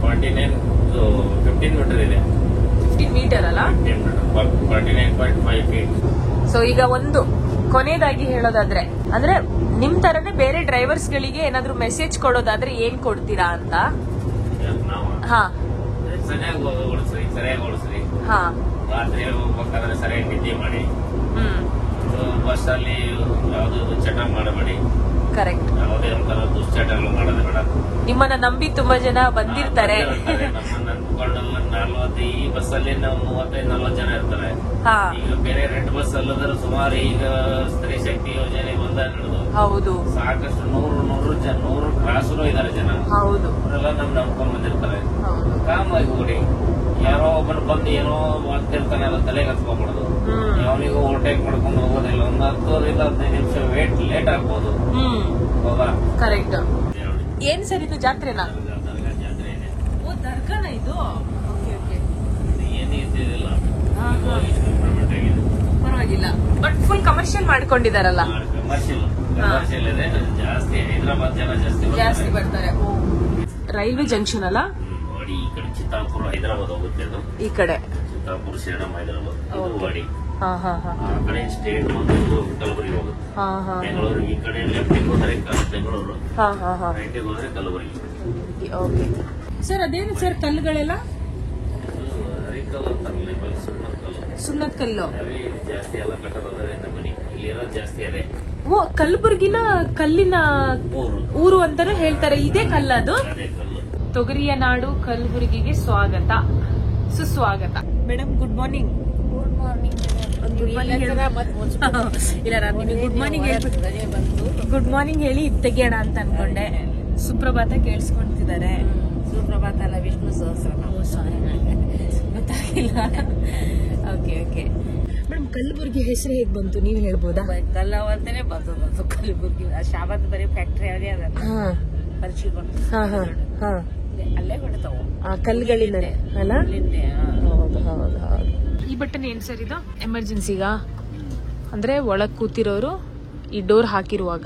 15 ಮೀಟರ್ ಇದೆ. 15 ಮೀಟರ್ ಅಲ್ಲ? 49.5 ಫೀಟ್. ಸೊ ಈಗ ಒಂದು ಕೊನೆಯದಾಗಿ ಹೇಳೋದಾದ್ರೆ, ಅಂದ್ರೆ ನಿಮ್ ತರನೇ ಬೇರೆ ಡ್ರೈವರ್ಸ್ ಗಳಿಗೆ ಏನಾದ್ರು ಮೆಸೇಜ್ ಕೊಡೋದಾದ್ರೆ ಏನ್ ಕೊಡ್ತೀರಾ ಅಂತ? ಸರಿಯಾಗಿ ಓಡಿಸ್ರಿ, ಸರಿಯಾಗಿ ಓಡಿಸ್ರಿ. ರಾತ್ರಿ ಹೋಗ್ಬೇಕಾದ್ರೆ ಸರಿಯಾಗಿ ನಿದ್ದೆ ಮಾಡಿ. ಬಸ್ ಅಲ್ಲಿ ಯಾವ್ದು ಚಟ ಮಾಡಬೇಡಿ. ಕರೆಕ್ಟ್. ಯಾವುದೇ ಒಂಥರ ದುಶ್ಚಟಗಳು ಮಾಡೋದು ಬೇಡ. ನಿಮ್ಮನ್ನ ನಂಬಿ ತುಂಬಾ ಜನ ಬಂದಿರ್ತಾರೆ. ನಮ್ಮನ್ನ ನಂಬಿಕೊಂಡು 40 ಈ ಬಸ್ ಅಲ್ಲಿ ನಾವು 35-40 ಜನ ಇರ್ತಾರೆ. ಈಗ ಬೇರೆ ರೆಡ್ ಬಸ್ ಅಲ್ಲದ್ರೆ ಸುಮಾರು ಈಗ ಸ್ತ್ರೀ ಶಕ್ತಿ ಯೋಜನೆ ಬಂದ ನಡೆದು ಹೌದು, ಸಾಕಷ್ಟು 100 ಕ್ರಾಸರು ಇದಾರೆ ಜನ. ಹೌದು, ಅವರೆಲ್ಲ ನಮ್ ನಂಬ್ಕೊಂಡ್ ಬಂದಿರ್ತಾರೆ. ಕಾಮಾಗಿ ಓಡಿ, ಯಾರೋ ಒಬ್ಬರು ಬಂದು ಏನೋ ಮಾಡ್ತಿರ್ತಾನೆ, ಅದು ತಲೆಗೆ ಹತ್ಕೊಂಡ್ಬಿಡೋದು. ಅವನಿಗೂ ಓವರ್ಟೇಕ್ ಮಾಡ್ಕೊಂಡು ಹೋಗೋದಿಲ್ಲ. ಒಂದು 10-15 ನಿಮಿಷ ಲೇಟ್ ಆಗ್ಬೋದು. ಹೌದಾ? ಕರೆಕ್ಟ್. ಏನ್ ಸರ್ ಇದು ಜಾತ್ರೆನಾ? ಜಾತ್ರೆ ಇದೆ. ಓ, ದರ್ಗಾನ ಇದು? ಏನು ಇದ್ದಿಲ್ಲ, ಪರವಾಗಿಲ್ಲ. ಬಟ್ ಫುಲ್ ಕಮರ್ಷಿಯಲ್ ಮಾಡ್ಕೊಂಡಿದಾರಲ್ಲ. ಕಮರ್ಷಿಯಲ್ ಇದೆ ಜಾಸ್ತಿ. ಹೈದರಾಬಾದ್ ಜನ ಜಾಸ್ತಿ ಬರ್ತಾರೆ. ರೈಲ್ವೆ ಜಂಕ್ಷನ್ ಅಲ್ಲ? ನೋಡಿ, ಈ ಕಡೆ ಚಿತ್ತಾಪುರ ಹೈದರಾಬಾದ್ ಹೋಗುತ್ತೆ. ಅದು ಈ ಕಡೆ ಚಿತ್ತಾಪುರ, ಸೇಡಂ, ಹೈದರಾಬಾದ್. ಇದು ವಾಡಿ. ಆ ಕಡೆ ಸ್ಟೇಟ್ ಕಲಬುರಗಿ ಹೋಗುತ್ತೆ. ಬೆಂಗಳೂರು ಈ ಕಡೆ ಲೆಫ್ಟಿಗೆ ಹೋದ್ರೆ ಬೆಂಗಳೂರು, ರೈಟಿಗೆ ಹೋದ್ರೆ ಕಲಬುರಗಿ. Okay sir. ಅದೇನು ಸರ್ ಕಲ್ಲುಗಳೆಲ್ಲ? ಹರಿಕಲ್ ಅಂತಾರಲ್ಲ, ಸುಣ್ಣದ ಕಲ್ಲು ಜಾಸ್ತಿ ಎಲ್ಲ ಕಟ್ಟೋದ್ರೆ ಮನೆ ಇಲ್ಲಿರೋದು ಜಾಸ್ತಿ ಅದೇ. ಓ, ಕಲಬುರ್ಗಿನ ಕಲ್ಲಿನ ಊರು ಅಂತಾನು ಹೇಳ್ತಾರೆ. ಇದೇ ಕಲ್ಲದು? ತೊಗರಿಯ ನಾಡು ಕಲಬುರಗಿಗೆ ಸ್ವಾಗತ, ಸುಸ್ವಾಗತ. Madam good morning. Good morning. ಇಲ್ಲ, ನಾನು ನಿಮಗೆ ಗುಡ್ ಮಾರ್ನಿಂಗ್ ಗುಡ್ ಮಾರ್ನಿಂಗ್ ಹೇಳಿ ತೆಗಿಯೋಣ ಅಂತ ಅನ್ಕೊಂಡೆ. ಸುಪ್ರಭಾತ ಕೇಳಿಸ್ಕೊಂತಿದ್ದಾರೆ. ಸುಪ್ರಭಾತ ಅಲ್ಲ, ವಿಷ್ಣು ಸಹಸ್ರ. ಗೊತ್ತಾಗಿಲ್ಲ. ಓಕೆ ಓಕೆ ಮೇಡಮ್, ಕಲಬುರ್ಗಿ ಹೆಸರು ಹೇಗ್ ಬಂತು ನೀವು ಹೇಳ್ಬೋದಾ? ಕಲ್ಲವ ಅಂತಾನೆ ಬಂದದ್ದು ಕಲಬುರ್ಗಿ. ಶಾಬಾದ್ ಬರೀ ಫ್ಯಾಕ್ಟ್ರಿ ಅವರೇ ಅದ ಪರಿಚಿಕೊಂಡು ಅಲ್ಲೇ ಹೊಡ್ತಾವ ಕಲ್ಲುಗಳಿಂದನೇ ಅಲ್ಲ? ಹೌದು ಹೌದು ಹೌದು. ಈ ಬಟನ್ ಏನ್ ಸರ್ ಇದು? ಎಮರ್ಜೆನ್ಸಿಗ ಅಂದ್ರೆ ಒಳಗ್ ಕೂತಿರೋರು ಈ ಡೋರ್ ಹಾಕಿರುವಾಗ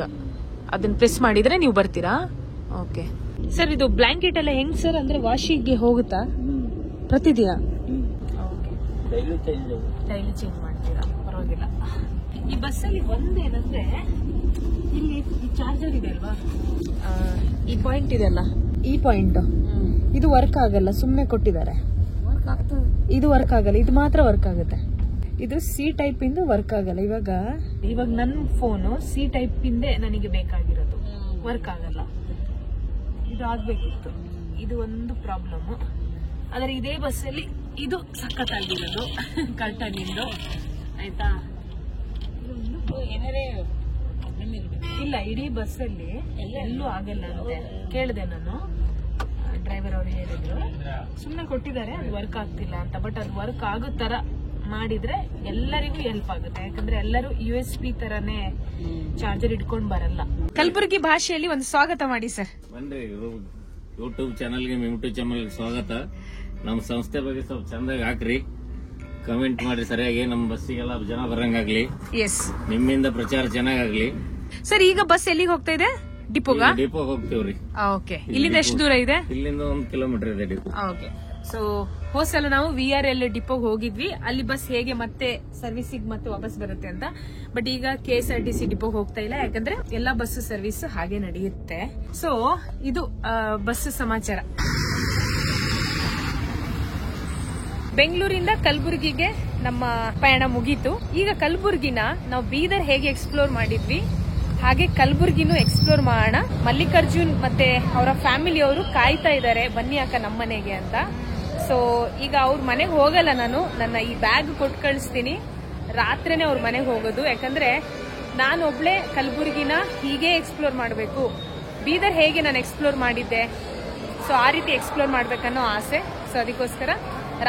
ಅದನ್ನ ಪ್ರೆಸ್ ಮಾಡಿದ್ರೆ ನೀವು ಬರ್ತೀರಾ? Okay sir. ಇದು ಬ್ಲಾಂಕೆಟ್ ಎಲ್ಲ ಹೆಂಗ್ ಸರ್? ಅಂದ್ರೆ ವಾಶಿಗೆ ಹೋಗುತ್ತಾ ಪ್ರತಿದಿನ? ಡೈಲಿ ಚೇಂಜ್ ಮಾಡ್ತೀರಾ? ಪರವಾಗಿಲ್ಲ. ಈ ಬಸ್ಸಲ್ಲಿ ಒಂದೇನಂದ್ರೆ ಇಲ್ಲಿ ಈ ಚಾರ್ಜರ್ ಇದೆ ಅಲ್ವಾ, ಈ ಪಾಯಿಂಟ್ ಇದೆಲ್ಲ, ಈ ಪಾಯಿಂಟ್ ಇದು ವರ್ಕ್ ಆಗಲ್ಲ, ಸುಮ್ಮನೆ ಕೊಟ್ಟಿದ್ದಾರೆ. ಇದು ವರ್ಕ್ ಆಗಲ್ಲ, ಇದು ಮಾತ್ರ ವರ್ಕ್ ಆಗುತ್ತೆ. ಇದು ಸಿ ಟೈಪ್ ಇಂದು ವರ್ಕ್ ಆಗಲ್ಲ. ಇವಾಗ ನನ್ನ ಫೋನು ಸಿ ಟೈಪ್ ಇಂದೇ ನನಗೆ ಬೇಕಾಗಿರೋದು, ವರ್ಕ್ ಆಗಲ್ಲ. ಇದು ಆಗ್ಬೇಕಿತ್ತು. ಇದು ಒಂದು ಪ್ರಾಬ್ಲಮ್. ಆದ್ರೆ ಇದೇ ಬಸ್ಸಲ್ಲಿ ಇದು ಸಖತ್ತಾಗಿರೋದು ಕರ್ಟನ್ ಇಂದು ಆಯ್ತಾ. ಏನಾರೇ ಇಲ್ಲ, ಇಡೀ ಬಸ್ಸಲ್ಲಿ ಎಲ್ಲೂ ಆಗಲ್ಲ ಅಂತೆ ಕೇಳಿದೆ ನಾನು. ಡ್ರೈವರ್ ಅವ್ರು ಹೇಳಿದ್ರು ಸುಮ್ಮನೆ ಕೊಟ್ಟಿದ್ದಾರೆ, ಅದು ವರ್ಕ್ ಆಗ್ತಿಲ್ಲ ಅಂತ. ಬಟ್ ಅದು ವರ್ಕ್ ಆಗೋ ತರ ಮಾಡಿದ್ರೆ ಎಲ್ಲರಿಗೂ ಹೆಲ್ಪ್ ಆಗುತ್ತೆ. ಯಾಕಂದ್ರೆ ಎಲ್ಲರೂ USB ತರನೇ ಚಾರ್ಜರ್ ಇಟ್ಕೊಂಡ್ ಬರಲ್ಲ. ಕಲಬುರಗಿ ಭಾಷೆಯಲ್ಲಿ ಒಂದು ಸ್ವಾಗತ ಮಾಡಿ ಸರ್. ಬನ್ರಿ ಯೂಟ್ಯೂಬ್ ಚಾನಲ್ಗೆ ಸ್ವಾಗತ. ನಮ್ಮ ಸಂಸ್ಥೆ ಬಗ್ಗೆ ಸ್ವಲ್ಪ ಚಂದಾಗಿ ಹಾಕ್ರಿ, ಕಮೆಂಟ್ ಮಾಡ್ರಿ ಸರಿಯಾಗಿ. ನಮ್ಮ ಬಸ್ಸಿಗೆಲ್ಲ ಜನ ಬರಂಗಾಗ್ಲಿ, ಎಸ್, ನಿಮ್ಮಿಂದ ಪ್ರಚಾರ ಚೆನ್ನಾಗಾಗ್ಲಿ. ಸರ್ ಈಗ ಬಸ್ ಎಲ್ಲಿಗೆ ಹೋಗ್ತಾ ಇದೆ? ಡಿಪೋಗ? ಡಿಪೋಗೆ ಹೋಗ್ತೀವ್ರಿ. ಓಕೆ, ಇಲ್ಲಿಂದ ಎಷ್ಟು ದೂರ ಇದೆ? ಇಲ್ಲಿಂದ 1 ಕಿಲೋಮೀಟರ್ ಇದೆ ಡಿಪೋ. ಓಕೆ. ಸೊ ಹೋದ್ಸಲ ನಾವು VRL ಡಿಪೋಗೆ ಹೋಗಿದ್ವಿ. ಅಲ್ಲಿ ಬಸ್ ಹೇಗೆ ಮತ್ತೆ ಸರ್ವಿಸಿಗೆ ಮತ್ತೆ ವಾಪಸ್ ಬರುತ್ತೆ ಅಂತ. ಬಟ್ ಈಗ KSRTC ಡಿಪೋಗೆ ಹೋಗ್ತಾ ಇಲ್ಲ, ಯಾಕಂದ್ರೆ ಎಲ್ಲಾ ಬಸ್ ಸರ್ವಿಸ್ ಹಾಗೆ ನಡೆಯುತ್ತೆ. ಸೊ ಇದು ಬಸ್ ಸಮಾಚಾರ. ಬೆಂಗಳೂರಿಂದ ಕಲಬುರಗಿಗೆ ನಮ್ಮ ಪಯಣ ಮುಗೀತು. ಈಗ ಕಲಬುರಗಿನ ನಾವು ಬೀದರ್ ಹೇಗೆ ಎಕ್ಸ್ಪ್ಲೋರ್ ಮಾಡಿದ್ವಿ ಹಾಗೆ ಕಲಬುರಗಿನೂ ಎಕ್ಸ್ಪ್ಲೋರ್ ಮಾಡೋಣ. ಮಲ್ಲಿಕಾರ್ಜುನ್ ಮತ್ತೆ ಅವರ ಫ್ಯಾಮಿಲಿಯವರು ಕಾಯ್ತಾ ಇದ್ದಾರೆ, ಬನ್ನಿ ಅಕ್ಕ ನಮ್ಮ ಮನೆಗೆ ಅಂತ. ಸೊ ಈಗ ಅವ್ರ ಮನೆಗೆ ಹೋಗಲ್ಲ, ನಾನು ನನ್ನ ಈ ಬ್ಯಾಗ್ ಕೊಟ್ಟು ಕಳಿಸ್ತೀನಿ. ರಾತ್ರಿನೇ ಅವ್ರ ಮನೆಗೆ ಹೋಗೋದು, ಯಾಕಂದ್ರೆ ನಾನು ಒಬ್ಳೆ ಕಲಬುರಗಿನ ಹೀಗೆ ಎಕ್ಸ್ಪ್ಲೋರ್ ಮಾಡಬೇಕು. ಬೀದರ್ ಹೇಗೆ ನಾನು ಎಕ್ಸ್ಪ್ಲೋರ್ ಮಾಡಿದ್ದೆ, ಸೊ ಆ ರೀತಿ ಎಕ್ಸ್ಪ್ಲೋರ್ ಮಾಡ್ಬೇಕನ್ನೋ ಆಸೆ. ಸೊ ಅದಕ್ಕೋಸ್ಕರ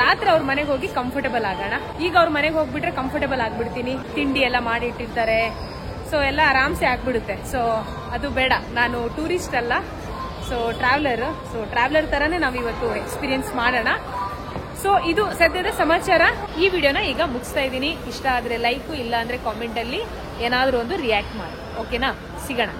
ರಾತ್ರಿ ಅವ್ರ ಮನೆಗೆ ಹೋಗಿ ಕಂಫರ್ಟಬಲ್ ಆಗೋಣ. ಈಗ ಅವ್ರ ಮನೆಗೆ ಹೋಗ್ಬಿಟ್ರೆ ಕಂಫರ್ಟಬಲ್ ಆಗ್ಬಿಡ್ತೀನಿ, ತಿಂಡಿ ಎಲ್ಲ ಮಾಡಿ ಇಟ್ಟಿರ್ತಾರೆ, ಸೊ ಎಲ್ಲ ಆರಾಮ್ಸೆ ಆಗ್ಬಿಡುತ್ತೆ. ಸೊ ಅದು ಬೇಡ, ನಾನು ಟೂರಿಸ್ಟ್ ಅಲ್ಲ, ಸೊ ಟ್ರಾವೆಲರ್ ತರಾನೇ ನಾವು ಇವತ್ತು ಎಕ್ಸ್ಪೀರಿಯನ್ಸ್ ಮಾಡೋಣ. ಸೊ ಇದು ಸದ್ಯದ ಸಮಾಚಾರ. ಈ ವಿಡಿಯೋನ ಈಗ ಮುಗಿಸ್ತಾ ಇದ್ದೀನಿ. ಇಷ್ಟ ಆದ್ರೆ ಲೈಕ್, ಇಲ್ಲ ಅಂದ್ರೆ ಕಾಮೆಂಟ್ ಅಲ್ಲಿ ಏನಾದ್ರೂ ಒಂದು ರಿಯಾಕ್ಟ್ ಮಾಡಿ. ಓಕೆನಾ? ಸಿಗೋಣ.